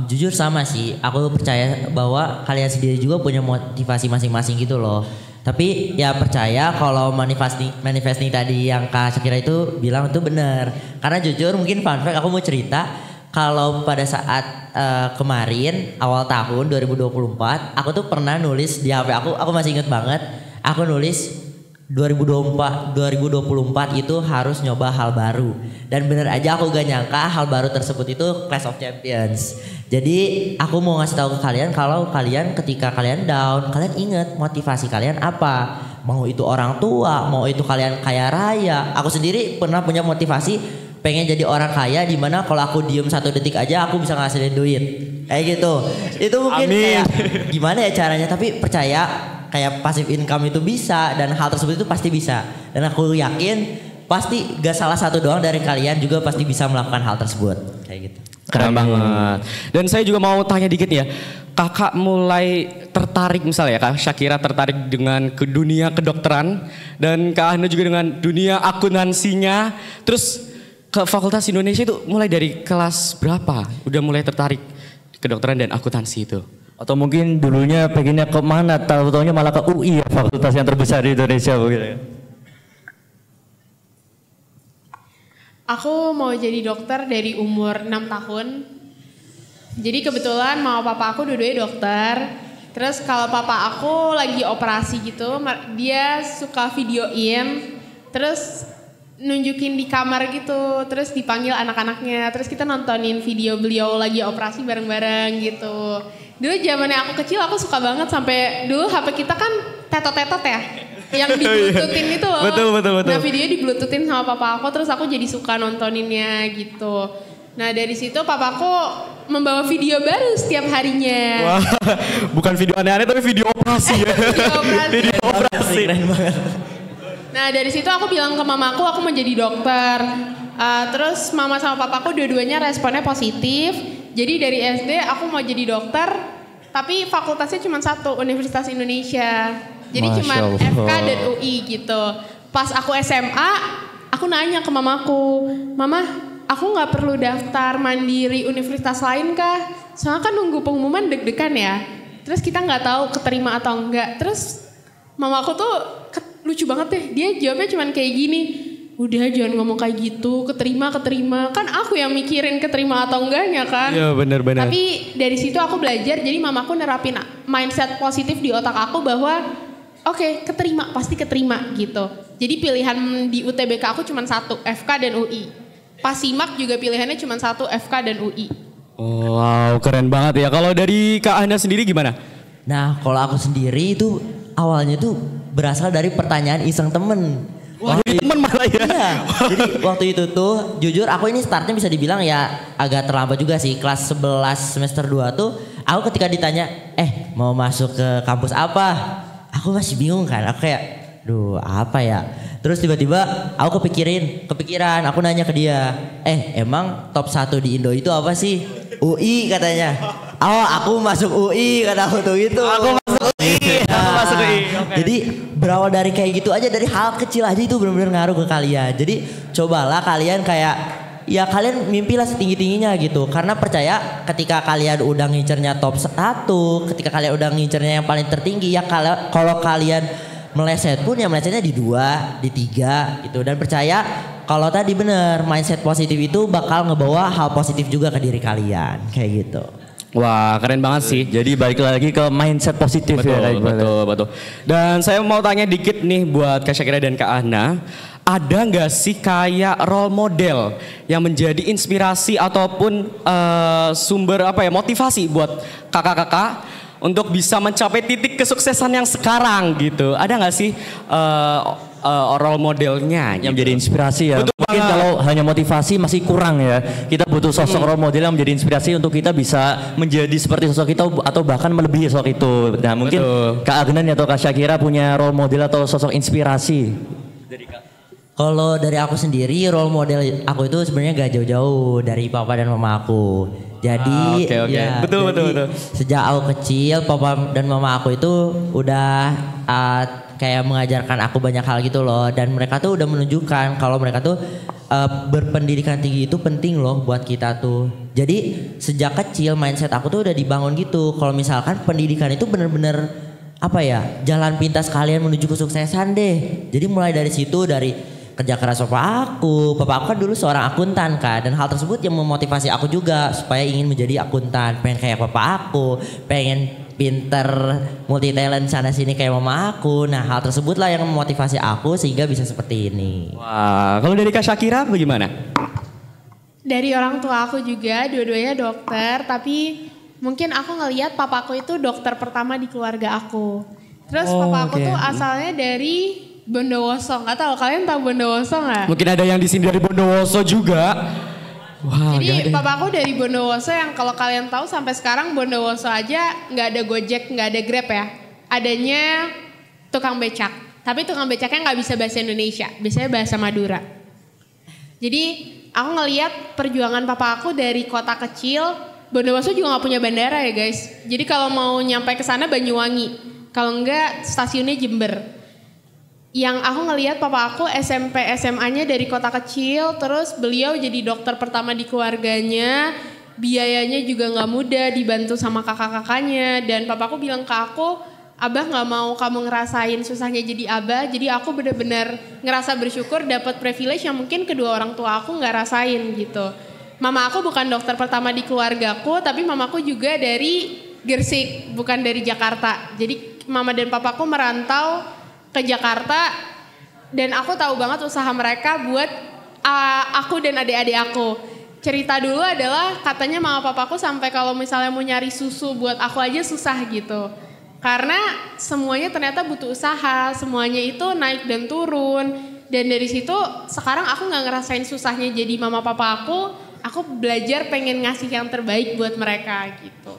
Jujur sama sih, aku percaya bahwa kalian sendiri juga punya motivasi masing-masing gitu loh. Tapi ya percaya kalau manifesting tadi yang Kak Syakira itu bilang itu benar. Karena jujur mungkin fun fact aku mau cerita, kalau pada saat kemarin awal tahun 2024 aku tuh pernah nulis di HP aku masih inget banget, aku nulis 2024 itu harus nyoba hal baru. Dan bener aja aku gak nyangka hal baru tersebut itu Clash of Champions. Jadi aku mau ngasih tahu ke kalian kalau kalian ketika kalian down, kalian ingat motivasi kalian apa. Mau itu orang tua, mau itu kalian kaya raya. Aku sendiri pernah punya motivasi pengen jadi orang kaya, di mana kalau aku diem 1 detik aja aku bisa ngasilin duit. Kayak gitu. Itu mungkin kayak gimana ya caranya, tapi percaya kayak passive income itu bisa, dan hal tersebut itu pasti bisa. Dan aku yakin pasti gak salah satu doang dari kalian juga pasti bisa melakukan hal tersebut. Kayak gitu. Keren banget. Dan saya juga mau tanya dikit ya, kakak mulai tertarik misalnya ya, Kak Syakira tertarik dengan ke dunia kedokteran, dan Kak Ahna juga dengan dunia akuntansinya. Terus ke Fakultas Indonesia itu mulai dari kelas berapa? Udah mulai tertarik kedokteran dan akuntansi itu? Atau mungkin dulunya pengennya ke mana, tahu-taunya malah ke UI ya, fakultas yang terbesar di Indonesia begitu. Aku mau jadi dokter dari umur 6 tahun. Jadi kebetulan mama papa aku dua-duanya dokter. Terus kalau papa aku lagi operasi gitu, dia suka videoin, terus nunjukin di kamar gitu, terus dipanggil anak-anaknya, terus kita nontonin video beliau lagi operasi bareng-bareng gitu. Dulu zamannya aku kecil aku suka banget sampai dulu HP kita kan tetot-tetot ya, yang di bluetoothin itu loh. Betul. Nah videonya di bluetoothin sama papa aku, terus aku jadi suka nontoninnya gitu. Nah dari situ papaku membawa video baru setiap harinya. Wah, bukan video aneh-aneh tapi video operasi ya. Video operasi. Keren banget. Nah dari situ aku bilang ke mamaku aku mau jadi dokter. Terus mama sama papaku dua-duanya responnya positif. Jadi dari SD aku mau jadi dokter, tapi fakultasnya cuma satu, Universitas Indonesia. Jadi cuma FK dan UI gitu. Pas aku SMA, aku nanya ke mamaku, Mama, aku nggak perlu daftar mandiri universitas lain kah? Soalnya kan nunggu pengumuman deg-degan ya. Terus kita nggak tahu keterima atau enggak. Terus mamaku tuh lucu banget deh. Dia jawabnya cuman kayak gini. Udah jangan ngomong kayak gitu, keterima. Kan aku yang mikirin keterima atau enggaknya kan. Iya benar-benar. Tapi dari situ aku belajar, jadi mamaku nerapin mindset positif di otak aku bahwa oke, keterima, pasti keterima gitu. Jadi pilihan di UTBK aku cuma satu, FK dan UI. Pas SIMAK juga pilihannya cuma satu, FK dan UI. Oh, wow, keren banget ya. Kalau dari Kak Hana sendiri gimana? Nah kalau aku sendiri itu awalnya tuh berasal dari pertanyaan iseng temen. Wah, temen malah ya. Iya, jadi waktu itu tuh jujur aku ini startnya bisa dibilang ya agak terlambat juga sih. Kelas 11 semester 2 tuh aku ketika ditanya mau masuk ke kampus apa? Aku masih bingung kan, aku kayak duh apa ya. Terus tiba-tiba aku kepikiran aku nanya ke dia, emang top 1 di Indo itu apa sih? UI katanya. Oh aku masuk UI kata aku tuh gitu. Aku masuk UI. Okay. Jadi berawal dari kayak gitu aja, dari hal kecil aja itu benar-benar ngaruh ke kalian. Jadi cobalah kalian kayak ya kalian mimpilah setinggi-tingginya gitu. Karena percaya ketika kalian udah ngincernya top 1, ketika kalian udah ngincernya yang paling tertinggi ya kalau kalian meleset pun ya melesetnya di 2, di 3 gitu. Dan percaya kalau tadi bener mindset positif itu bakal ngebawa hal positif juga ke diri kalian kayak gitu. Wah keren banget sih. Jadi balik lagi ke mindset positif ya. Betul. Dan saya mau tanya dikit nih buat Kak Syakira dan Kak Ahna. Ada nggak sih kayak role model yang menjadi inspirasi ataupun sumber motivasi buat kakak-kakak untuk bisa mencapai titik kesuksesan yang sekarang gitu? Ada nggak sih role modelnya Yang gitu? menjadi inspirasi ya. Betul Mungkin banget. kalau hanya motivasi masih kurang ya. Kita butuh sosok role model yang menjadi inspirasi untuk kita bisa menjadi seperti sosok itu atau bahkan melebihi sosok itu. Nah mungkin Betul. Kak Agnan atau Kak Syakira punya role model atau sosok inspirasi. Kalau dari aku sendiri role model aku itu sebenarnya gak jauh-jauh dari papa dan mama aku. Jadi Oke. ya, Betul. sejak aku kecil papa dan mama aku itu udah kayak mengajarkan aku banyak hal gitu loh. Dan mereka tuh udah menunjukkan kalau mereka tuh berpendidikan tinggi itu penting loh buat kita tuh. Jadi sejak kecil mindset aku tuh udah dibangun gitu. Kalau misalkan pendidikan itu bener-bener jalan pintas kalian menuju kesuksesan deh. Jadi mulai dari situ, dari kerja keras papa aku kan dulu seorang akuntan kan, dan hal tersebut yang memotivasi aku juga supaya ingin menjadi akuntan, pengen kayak papa aku, pengen pinter multi talent sana sini kayak mama aku. Nah hal tersebutlah yang memotivasi aku sehingga bisa seperti ini. Wah, kalau dari Kak Syakira bagaimana? Dari orang tua aku juga, dua-duanya dokter, tapi mungkin aku ngelihat papaku itu dokter pertama di keluarga aku. Terus papaku tuh asalnya dari Bondowoso, nggak tahu kalian tahu Bondowoso nggak? Mungkin ada yang di sini dari Bondowoso juga. Wah, Jadi papaku dari Bondowoso yang kalau kalian tahu sampai sekarang Bondowoso aja nggak ada Gojek, nggak ada Grab ya. Adanya tukang becak. Tapi tukang becaknya nggak bisa bahasa Indonesia, biasanya bahasa Madura. Jadi aku ngelihat perjuangan papa aku dari kota kecil. Bondowoso juga nggak punya bandara ya guys. Jadi kalau mau nyampe ke sana Banyuwangi, kalau enggak stasiunnya Jember. Yang aku ngelihat papa aku SMP SMA-nya dari kota kecil, terus beliau jadi dokter pertama di keluarganya, biayanya juga nggak mudah, dibantu sama kakak-kakaknya, dan papaku bilang ke aku, Abah nggak mau kamu ngerasain susahnya jadi abah, jadi aku benar-benar ngerasa bersyukur dapat privilege yang mungkin kedua orang tua aku nggak rasain gitu. Mama aku bukan dokter pertama di keluargaku, tapi mamaku juga dari Gersik, bukan dari Jakarta. Jadi mama dan papaku merantau ke Jakarta dan aku tahu banget usaha mereka buat aku dan adik-adik aku. Cerita dulu adalah katanya mama papaku sampai kalau misalnya mau nyari susu buat aku aja susah gitu. Karena semuanya ternyata butuh usaha, semuanya itu naik dan turun. Dan dari situ sekarang aku gak ngerasain susahnya jadi mama papa aku belajar pengen ngasih yang terbaik buat mereka gitu.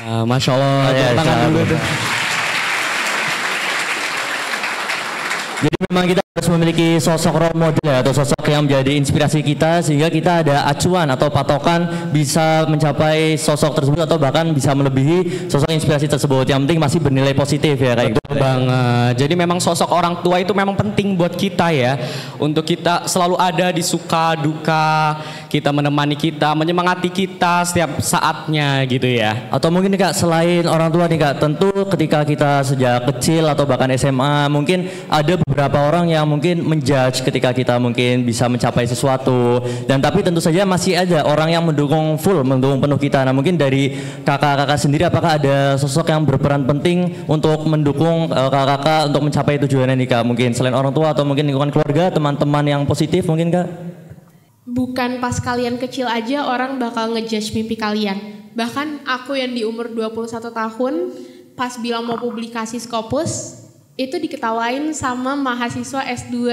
Masya Allah, tangan dulu tuh. Jadi memang kita harus memiliki sosok role model ya, atau sosok yang menjadi inspirasi kita sehingga kita ada acuan atau patokan bisa mencapai sosok tersebut atau bahkan bisa melebihi sosok inspirasi tersebut. Yang penting masih bernilai positif ya kayak gitu. Banget. Jadi memang sosok orang tua itu memang penting buat kita ya. Untuk kita selalu ada di suka duka, kita menemani kita, menyemangati kita setiap saatnya gitu ya. Atau mungkin nih Kak, selain orang tua nih Kak, tentu ketika kita sejak kecil atau bahkan SMA mungkin ada beberapa orang yang mungkin menjudge ketika kita mungkin bisa mencapai sesuatu, dan tapi tentu saja masih ada orang yang mendukung penuh kita. Nah mungkin dari kakak-kakak sendiri apakah ada sosok yang berperan penting untuk mendukung kakak-kakak untuk mencapai tujuannya nih Kak, mungkin selain orang tua atau mungkin lingkungan keluarga, teman-teman yang positif mungkin Kak? Bukan pas kalian kecil aja orang bakal ngejudge mimpi kalian. Bahkan aku yang di umur 21 tahun pas bilang mau publikasi Scopus itu diketawain sama mahasiswa S2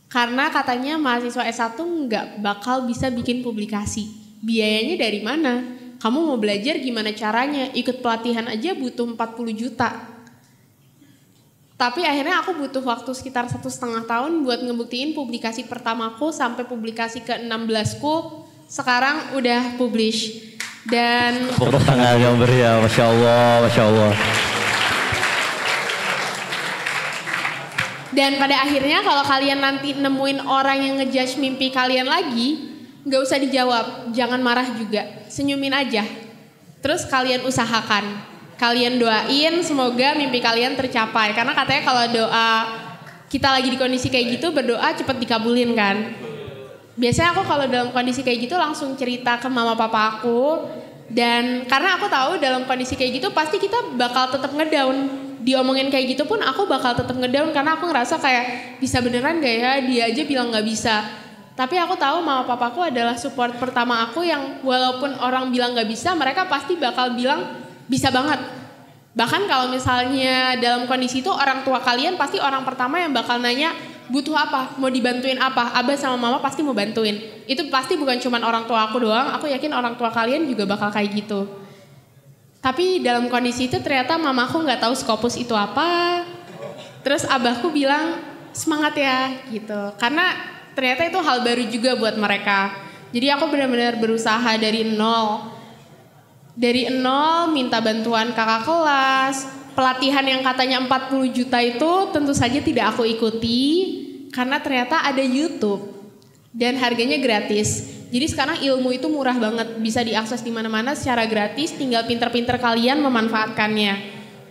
karena katanya mahasiswa S1 nggak bakal bisa bikin publikasi. Biayanya dari mana? Kamu mau belajar gimana caranya? Ikut pelatihan aja butuh 40 juta. Tapi akhirnya aku butuh waktu sekitar 1,5 tahun buat ngebuktiin publikasi pertamaku sampai publikasi ke-16ku sekarang udah publish. Dan tepuk tangan yang meriah, Masya Allah, Masya Allah. Dan pada akhirnya kalau kalian nanti nemuin orang yang ngejudge mimpi kalian lagi, gak usah dijawab, jangan marah juga, senyumin aja. Terus kalian usahakan, kalian doain semoga mimpi kalian tercapai. Karena katanya kalau doa kita lagi di kondisi kayak gitu, berdoa cepet dikabulin kan. Biasanya aku kalau dalam kondisi kayak gitu langsung cerita ke mama papa aku. Dan karena aku tahu dalam kondisi kayak gitu pasti kita bakal tetap ngedown. Diomongin kayak gitu pun aku bakal tetap ngedown karena aku ngerasa kayak bisa beneran gak ya, dia aja bilang gak bisa. Tapi aku tahu mama papaku adalah support pertama aku yang walaupun orang bilang gak bisa, mereka pasti bakal bilang bisa banget. Bahkan kalau misalnya dalam kondisi itu orang tua kalian pasti orang pertama yang bakal nanya butuh apa, mau dibantuin apa, abah sama mama pasti mau bantuin. Itu pasti bukan cuma orang tua aku doang, aku yakin orang tua kalian juga bakal kayak gitu. Tapi dalam kondisi itu ternyata mamaku nggak tahu Scopus itu apa. Terus abahku bilang semangat ya gitu. Karena ternyata itu hal baru juga buat mereka. Jadi aku benar-benar berusaha dari nol. Dari nol minta bantuan kakak kelas. Pelatihan yang katanya 40 juta itu tentu saja tidak aku ikuti. Karena ternyata ada YouTube. Dan harganya gratis. Jadi sekarang ilmu itu murah banget, bisa diakses di mana-mana secara gratis, tinggal pinter-pinter kalian memanfaatkannya.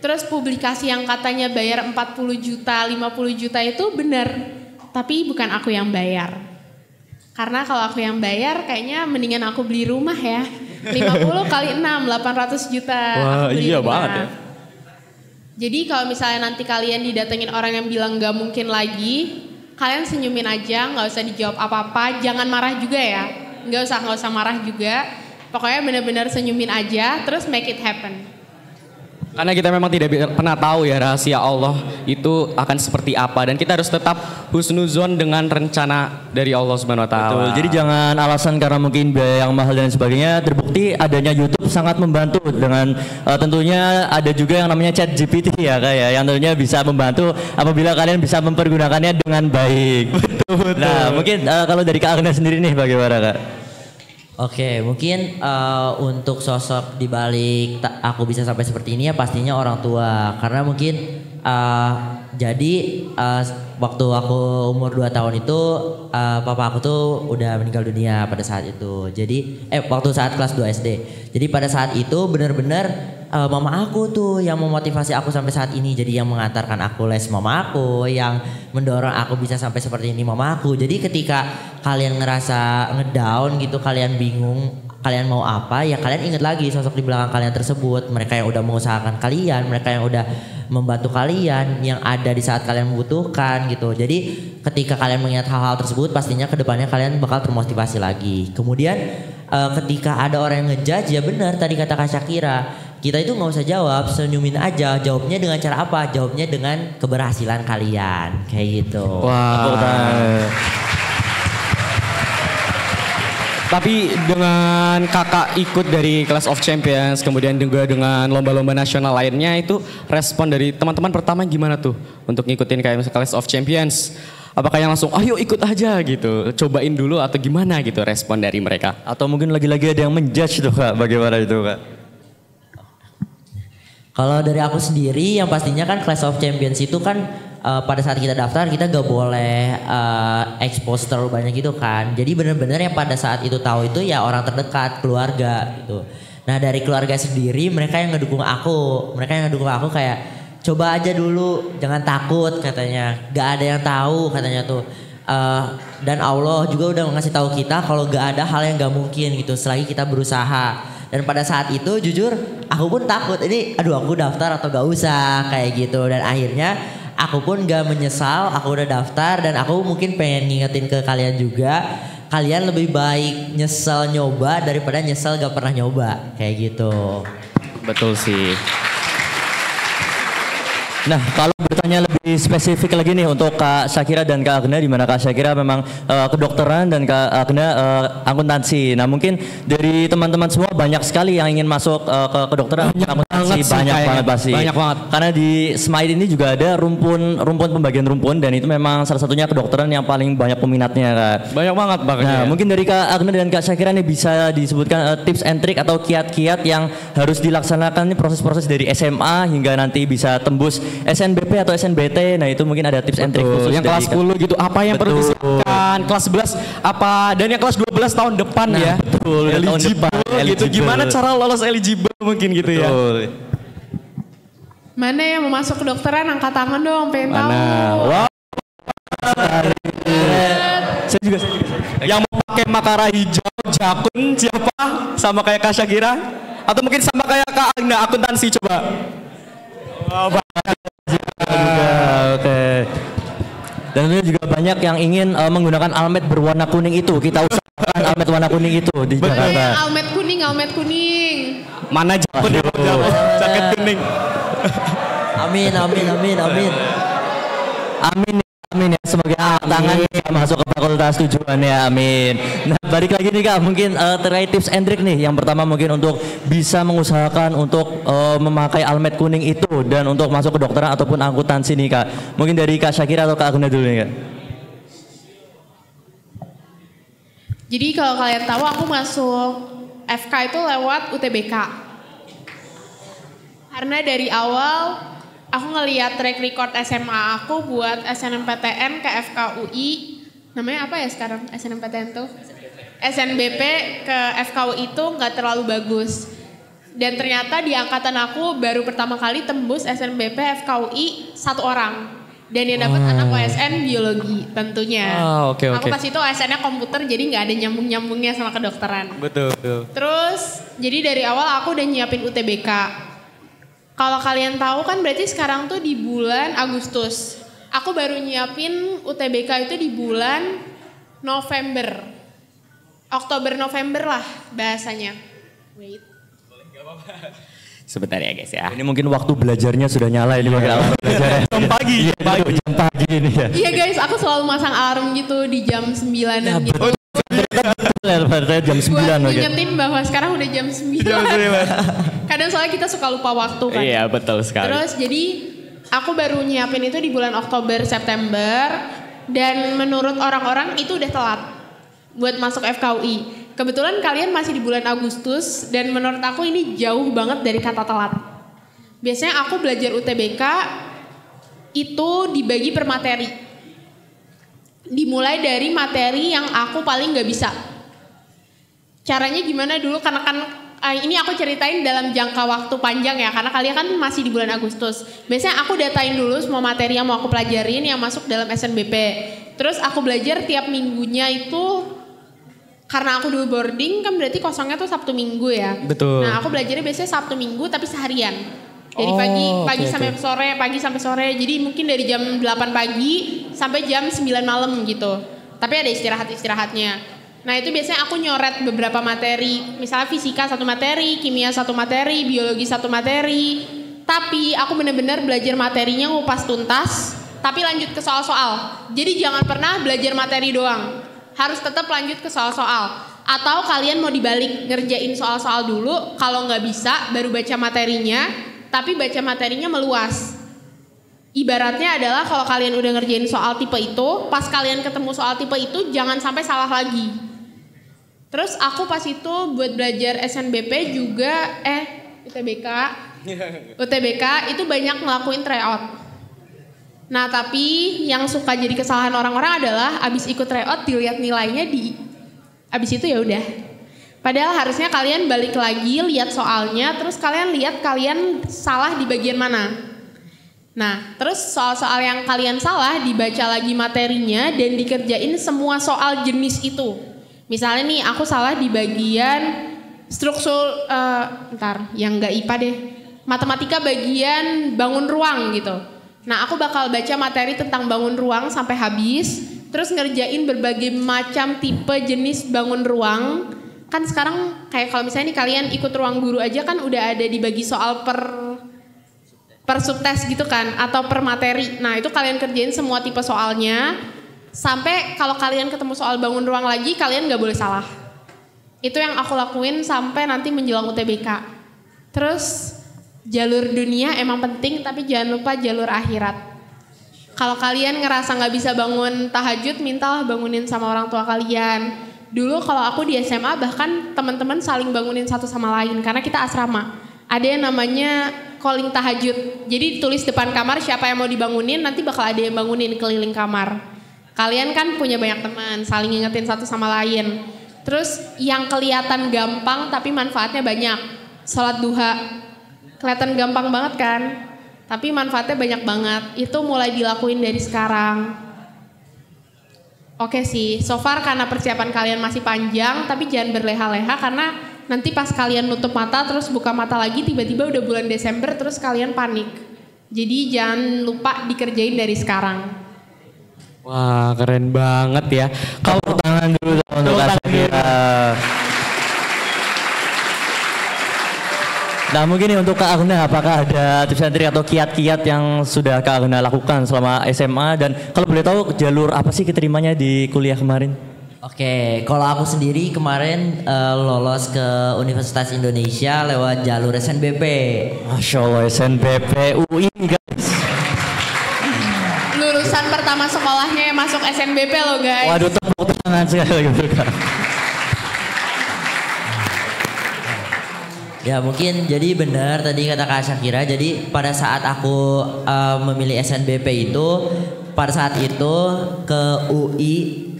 Terus publikasi yang katanya bayar 40 juta, 50 juta itu benar, tapi bukan aku yang bayar. Karena kalau aku yang bayar kayaknya mendingan aku beli rumah ya. 50 kali 6, 800 juta. Wah, iya banget ya. Jadi kalau misalnya nanti kalian didatengin orang yang bilang gak mungkin lagi, kalian senyumin aja, gak usah dijawab apa-apa, jangan marah juga ya. Nggak usah marah juga. Pokoknya benar-benar senyumin aja, terus make it happen. Karena kita memang tidak pernah tahu ya rahasia Allah itu akan seperti apa, dan kita harus tetap husnuzon dengan rencana dari Allah Subhanahu wa taala. Betul. Jadi jangan alasan karena mungkin biaya yang mahal dan sebagainya. Terbukti adanya YouTube sangat membantu dengan tentunya ada juga yang namanya ChatGPT ya Kak ya, yang tentunya bisa membantu apabila kalian bisa mempergunakannya dengan baik. Betul. Nah, mungkin kalau dari Kak Agnes sendiri nih bagaimana Kak? Oke, mungkin untuk sosok di balik aku bisa sampai seperti ini ya pastinya orang tua. Karena mungkin jadi waktu aku umur 2 tahun itu papa aku tuh udah meninggal dunia pada saat itu. Jadi waktu saat kelas 2 SD. Jadi pada saat itu benar-benar mama aku tuh yang memotivasi aku sampai saat ini. Jadi yang mengantarkan aku les mama aku, yang mendorong aku bisa sampai seperti ini mama aku. Jadi ketika kalian ngerasa ngedown gitu, kalian bingung kalian mau apa, ya kalian ingat lagi sosok di belakang kalian tersebut. Mereka yang udah mengusahakan kalian, mereka yang udah membantu kalian, yang ada di saat kalian membutuhkan gitu. Jadi ketika kalian mengingat hal-hal tersebut, pastinya kedepannya kalian bakal termotivasi lagi. Kemudian ketika ada orang yang ngejudge, ya benar tadi kata Kak Syakira, kita itu nggak usah jawab, senyumin aja. Jawabnya dengan cara apa? Jawabnya dengan keberhasilan kalian, kayak gitu. Wah. Tapi dengan kakak ikut dari Clash of Champions, kemudian juga dengan lomba-lomba nasional lainnya, itu respon dari teman-teman pertama gimana tuh untuk ngikutin kayak misalnya Clash of Champions? Apakah yang langsung ayo ikut aja gitu, cobain dulu atau gimana gitu respon dari mereka? Atau mungkin lagi-lagi ada yang menjudge tuh Kak, bagaimana itu Kak? Kalau dari aku sendiri yang pastinya kan Clash of Champions itu kan pada saat kita daftar kita gak boleh expose terlalu banyak gitu kan. Jadi benar-benar yang pada saat itu tahu itu ya orang terdekat, keluarga gitu. Nah dari keluarga sendiri mereka yang ngedukung aku. Mereka yang ngedukung aku kayak coba aja dulu, jangan takut katanya. Gak ada yang tahu katanya tuh. Dan Allah juga udah ngasih tahu kita kalau gak ada hal yang gak mungkin gitu selagi kita berusaha. Dan pada saat itu jujur aku pun takut, ini aduh aku daftar atau gak usah kayak gitu. Dan akhirnya aku pun gak menyesal, aku udah daftar. Dan aku mungkin pengen ngingetin ke kalian juga, kalian lebih baik nyesel nyoba daripada nyesel gak pernah nyoba, kayak gitu. Betul sih. Nah, kalau bertanya lebih spesifik lagi nih untuk Kak Syakira dan Kak Agna, di mana Kak Syakira memang kedokteran dan Kak Agna akuntansi. Nah, mungkin dari teman-teman semua banyak sekali yang ingin masuk ke kedokteran, akuntansi, banyak banget pasti. Banyak banget. Karena di Smile ini juga ada rumpun pembagian rumpun, dan itu memang salah satunya kedokteran yang paling banyak peminatnya, Kak. Banyak banget bahkan. Nah, mungkin dari Kak Agna dan Kak Syakira nih bisa disebutkan tips and trick atau kiat-kiat yang harus dilaksanakan nih proses-proses dari SMA hingga nanti bisa tembus SNBP atau SNBT. Nah, itu mungkin ada tips and trick khusus yang kelas 10 gitu, apa yang perlu disiapkan, kelas 11 apa, dan yang kelas 12 tahun depan ya. Betul, eligible, gitu. Gimana cara lolos eligible mungkin gitu ya. Mana yang mau masuk kedokteran angkat tangan dong, pengen tahu. Wow. Saya juga. Yang mau pakai makara hijau, jakun siapa? Sama kayak Kak Syakira? Atau mungkin sama kayak Kak Agna, akuntansi coba. Oke. Dan tentunya juga banyak yang ingin menggunakan almet berwarna kuning itu. Kita usahakan almet warna kuning itu di Jakarta. Almet kuning. Mana jakun ya? Jaket kuning. Amin. Amin ya, semoga tangan bisa masuk ke fakultas tujuannya, amin. Nah, balik lagi nih Kak, mungkin terkait tips and trick nih. Yang pertama mungkin untuk bisa mengusahakan untuk memakai almet kuning itu dan untuk masuk ke kedokteran ataupun akuntansi nih Kak. Mungkin dari Kak Syakira atau Kak Agna dulu nih Kak. Jadi kalau kalian tahu aku masuk FK itu lewat UTBK. Karena dari awal aku ngeliat track record SMA aku buat SNMPTN ke FKUI. Namanya apa ya sekarang SNMPTN tuh? SNBP ke FKUI itu nggak terlalu bagus. Dan ternyata di angkatan aku baru pertama kali tembus SNBP FKUI 1 orang. Dan yang dapat anak OSN biologi tentunya. Oke. Aku pas itu OSN-nya komputer jadi nggak ada nyambung-nyambungnya sama kedokteran. Betul. Terus jadi dari awal aku udah nyiapin UTBK. Kalau kalian tahu kan berarti sekarang tuh di bulan Agustus. Aku baru nyiapin UTBK itu di bulan November. Oktober November lah bahasanya. Wait. Sebentar ya guys ya. Ini mungkin waktu belajarnya sudah nyala ini belajar. Jam pagi. Jam pagi ini ya. Iya guys, aku selalu masang alarm gitu di jam 9-an gitu. Jam 9 buat oke. ngingetin bahwa sekarang udah jam 9. Kadang soalnya kita suka lupa waktu kan. Iya betul sekali. Terus jadi aku baru nyiapin itu di bulan Oktober September. Dan menurut orang-orang itu udah telat buat masuk FKUI. Kebetulan kalian masih di bulan Agustus. Dan menurut aku ini jauh banget dari kata telat. Biasanya aku belajar UTBK itu dibagi per materi. Dimulai dari materi yang aku paling gak bisa. Caranya gimana dulu, karena kan ini aku ceritain dalam jangka waktu panjang ya, karena kalian kan masih di bulan Agustus. Biasanya aku datain dulu semua materi yang mau aku pelajarin yang masuk dalam SNBP. Terus aku belajar tiap minggunya itu karena aku dulu boarding kan berarti kosongnya tuh Sabtu Minggu ya. Betul. Nah aku belajarnya biasanya Sabtu Minggu tapi seharian. Jadi pagi sampai sore, pagi sampai sore. Jadi mungkin dari jam 8 pagi sampai jam 9 malam gitu. Tapi ada istirahatnya. Nah itu biasanya aku nyoret beberapa materi. Misalnya fisika satu materi, kimia satu materi, biologi satu materi. Tapi aku benar-benar belajar materinya ngupas tuntas. Tapi lanjut ke soal-soal. Jadi jangan pernah belajar materi doang. Harus tetap lanjut ke soal-soal. Atau kalian mau dibalik ngerjain soal-soal dulu. Kalau nggak bisa baru baca materinya. Tapi baca materinya meluas. Ibaratnya adalah kalau kalian udah ngerjain soal tipe itu. Pas kalian ketemu soal tipe itu jangan sampai salah lagi. Terus aku pas itu buat belajar SNBP juga UTBK itu banyak ngelakuin tryout. Nah tapi yang suka jadi kesalahan orang-orang adalah abis ikut tryout dilihat nilainya abis itu ya udah. Padahal harusnya kalian balik lagi lihat soalnya, terus kalian lihat kalian salah di bagian mana. Nah terus soal-soal yang kalian salah dibaca lagi materinya dan dikerjain semua soal jenis itu. Misalnya nih aku salah di bagian struktur, yang nggak IPA deh, matematika bagian bangun ruang gitu. Nah aku bakal baca materi tentang bangun ruang sampai habis. Terus ngerjain berbagai macam tipe jenis bangun ruang. Kan sekarang kayak kalau misalnya nih kalian ikut ruang guru aja kan udah ada dibagi soal per subtes gitu kan. Atau per materi. Nah itu kalian kerjain semua tipe soalnya. Sampai kalau kalian ketemu soal bangun ruang lagi kalian gak boleh salah. Itu yang aku lakuin sampai nanti menjelang UTBK. Terus jalur dunia emang penting tapi jangan lupa jalur akhirat. Kalau kalian ngerasa gak bisa bangun tahajud, mintalah bangunin sama orang tua kalian. Dulu kalau aku di SMA bahkan teman-teman saling bangunin satu sama lain karena kita asrama. Ada yang namanya calling tahajud. Jadi tulis depan kamar siapa yang mau dibangunin, nanti bakal ada yang bangunin keliling kamar. Kalian kan punya banyak teman, saling ingetin satu sama lain. Terus yang kelihatan gampang tapi manfaatnya banyak. Sholat duha. Kelihatan gampang banget kan? Tapi manfaatnya banyak banget. Itu mulai dilakuin dari sekarang. Oke sih, so far karena persiapan kalian masih panjang, tapi jangan berleha-leha karena nanti pas kalian nutup mata terus buka mata lagi tiba-tiba udah bulan Desember terus kalian panik. Jadi jangan lupa dikerjain dari sekarang. Wah keren banget ya. Kalau Tangan dulu dong untuk Shakira. Nah mungkin nih untuk Kak Agna, apakah ada tips and trik atau kiat-kiat yang sudah Kak Agna lakukan selama SMA dan kalau boleh tahu jalur apa sih keterimanya di kuliah kemarin? Oke, kalau aku sendiri kemarin lolos ke Universitas Indonesia lewat jalur SNBP. Masya Allah SNBP UI guys. Lulusan pertama sekolahnya yang masuk SNBP loh guys. Waduh tepuk tangan sekali lagi untuk Kak. Ya mungkin jadi benar tadi kata Kak Shakira. Jadi pada saat aku memilih SNBP itu, pada saat itu ke UI,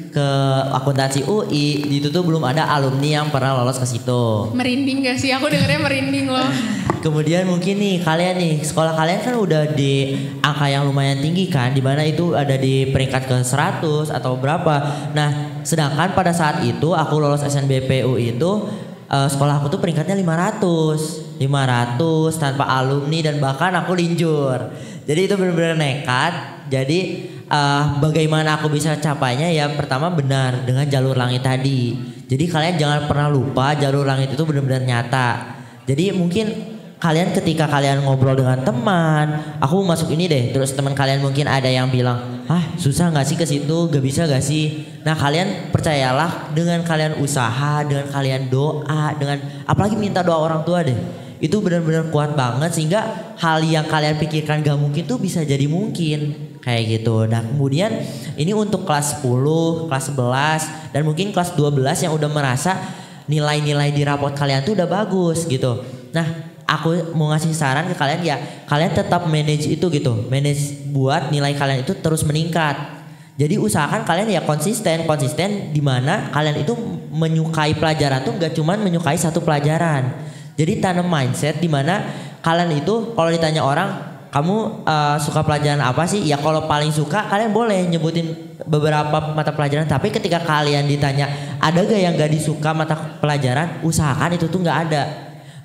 ke akuntansi UI, itu tuh belum ada alumni yang pernah lolos ke situ. Merinding gak sih? Aku dengernya merinding loh. Kemudian mungkin nih kalian nih, sekolah kalian kan udah di angka yang lumayan tinggi kan, dimana itu ada di peringkat ke 100 atau berapa. Nah sedangkan pada saat itu aku lolos SNBP UI itu, sekolah aku tuh peringkatnya 500 tanpa alumni dan bahkan aku linjur. Jadi itu benar-benar nekat. Jadi bagaimana aku bisa capainya ya pertama benar dengan jalur langit tadi. Jadi kalian jangan pernah lupa jalur langit itu benar-benar nyata. Jadi mungkin kalian ketika kalian ngobrol dengan teman, aku masuk ini deh, terus teman kalian mungkin ada yang bilang, susah gak sih ke situ, gak bisa gak sih? Nah kalian percayalah dengan kalian usaha, dengan kalian doa, dengan apalagi minta doa orang tua deh. Itu benar-benar kuat banget sehingga hal yang kalian pikirkan gak mungkin tuh bisa jadi mungkin. Kayak gitu. Nah kemudian ini untuk kelas 10, kelas 11 dan mungkin kelas 12 yang udah merasa nilai-nilai di rapot kalian tuh udah bagus gitu. Nah aku mau ngasih saran ke kalian ya, kalian tetap manage itu gitu. Manage buat nilai kalian itu terus meningkat. Jadi usahakan kalian ya konsisten di mana kalian itu menyukai pelajaran tuh gak cuman menyukai satu pelajaran. Jadi tanam mindset di mana kalian itu kalau ditanya orang, kamu suka pelajaran apa sih? Ya kalau paling suka kalian boleh nyebutin beberapa mata pelajaran. Tapi ketika kalian ditanya ada gak yang gak disuka mata pelajaran, usahakan itu tuh gak ada.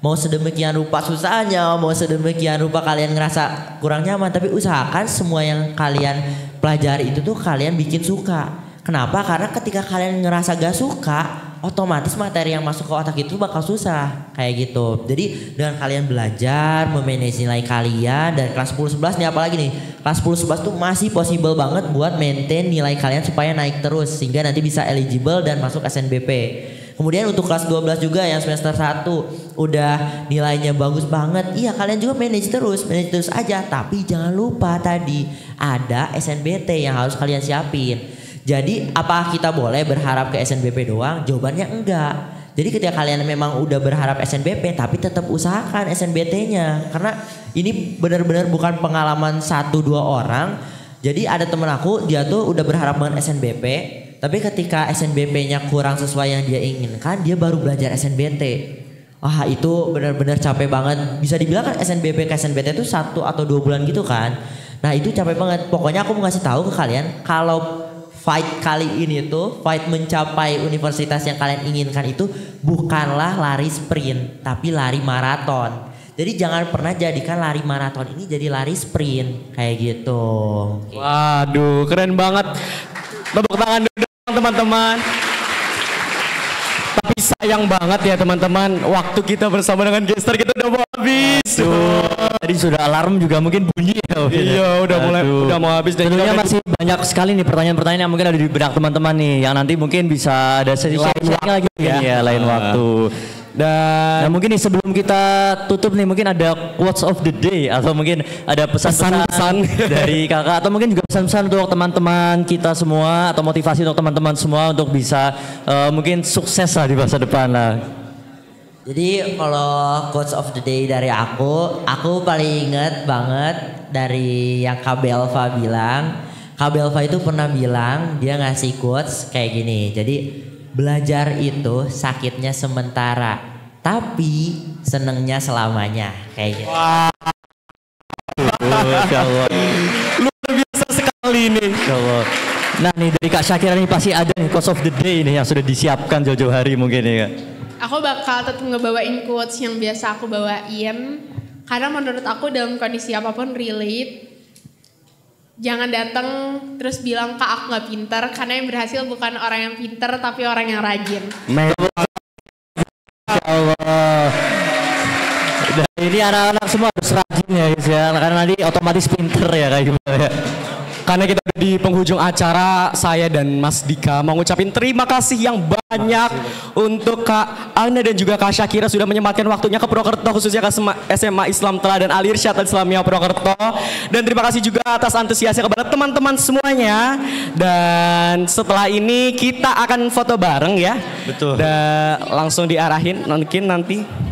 Mau sedemikian rupa susahnya, mau sedemikian rupa kalian ngerasa kurang nyaman, tapi usahakan semua yang kalian pelajari itu tuh kalian bikin suka. Kenapa? Karena ketika kalian ngerasa gak suka, otomatis materi yang masuk ke otak itu bakal susah. Kayak gitu. Jadi dengan kalian belajar, memanage nilai kalian, dan kelas 10-11 nih apalagi nih. Kelas 10-11 tuh masih possible banget buat maintain nilai kalian supaya naik terus. Sehingga nanti bisa eligible dan masuk SNBP. Kemudian untuk kelas 12 juga yang semester 1 udah nilainya bagus banget. Iya, kalian juga manage terus aja. Tapi jangan lupa tadi ada SNBT yang harus kalian siapin. Jadi apa kita boleh berharap ke SNBP doang? Jawabannya enggak. Jadi ketika kalian memang udah berharap SNBP tapi tetap usahakan SNBT-nya. Karena ini benar-benar bukan pengalaman 1-2 orang. Jadi ada temen aku, dia tuh udah berharap banget SNBP. Tapi ketika SNBP-nya kurang sesuai yang dia inginkan, dia baru belajar SNBT. Wah, itu benar-benar capek banget. Bisa dibilang kan SNBP ke SNBT itu 1 atau 2 bulan gitu kan. Nah itu capek banget. Pokoknya aku mau ngasih tahu ke kalian, kalau fight kali ini tuh, fight mencapai universitas yang kalian inginkan itu bukanlah lari sprint, tapi lari maraton. Jadi jangan pernah jadikan lari maraton ini jadi lari sprint, kayak gitu. Waduh, keren banget. Tepuk tangan dulu teman-teman. Tapi sayang banget ya teman-teman, waktu kita bersama dengan Gestar kita udah mau habis. Tadi sudah alarm juga mungkin bunyi ya. Iya, udah mau habis dan tentunya masih banyak sekali nih pertanyaan-pertanyaan yang mungkin ada di benak teman-teman nih, yang nanti mungkin bisa ada sesi sharing lagi ya, lain waktu. Dan mungkin nih sebelum kita tutup nih, mungkin ada quotes of the day atau mungkin ada pesan-pesan dari kakak, atau mungkin juga pesan-pesan untuk teman-teman kita semua, atau motivasi untuk teman-teman semua untuk bisa mungkin sukses lah di masa depan lah. Jadi kalau quotes of the day dari aku paling inget banget dari yang Kak Belva bilang. Kak Belva itu pernah bilang, dia ngasih quotes kayak gini. Jadi belajar itu sakitnya sementara, tapi senengnya selamanya, kayak gitu. Wah, luar biasa sekali nih. Nah nih dari Kak Syakira nih pasti ada nih quotes of the day nih yang sudah disiapkan jauh-jauh hari mungkin ya. Aku bakal tetap ngebawain quotes yang biasa aku bawain, karena menurut aku dalam kondisi apapun relate. Jangan datang terus bilang Kak aku gak pinter, karena yang berhasil bukan orang yang pinter tapi orang yang rajin. Ya Allah. Dan ini anak-anak semua harus rajin ya guys ya, karena nanti otomatis pinter ya kayak gitu ya. Karena kita udah di penghujung acara, saya dan Mas Dika mau ngucapin terima kasih yang banyak untuk Kak Agna dan juga Kak Syakira sudah menyempatkan waktunya ke Purwokerto, khususnya ke SMA Islam Teladan Al Irsyad Islamiyah Purwokerto. Dan terima kasih juga atas antusiasnya kepada teman-teman semuanya. Dan setelah ini kita akan foto bareng ya. Betul. Dan langsung diarahin mungkin nanti.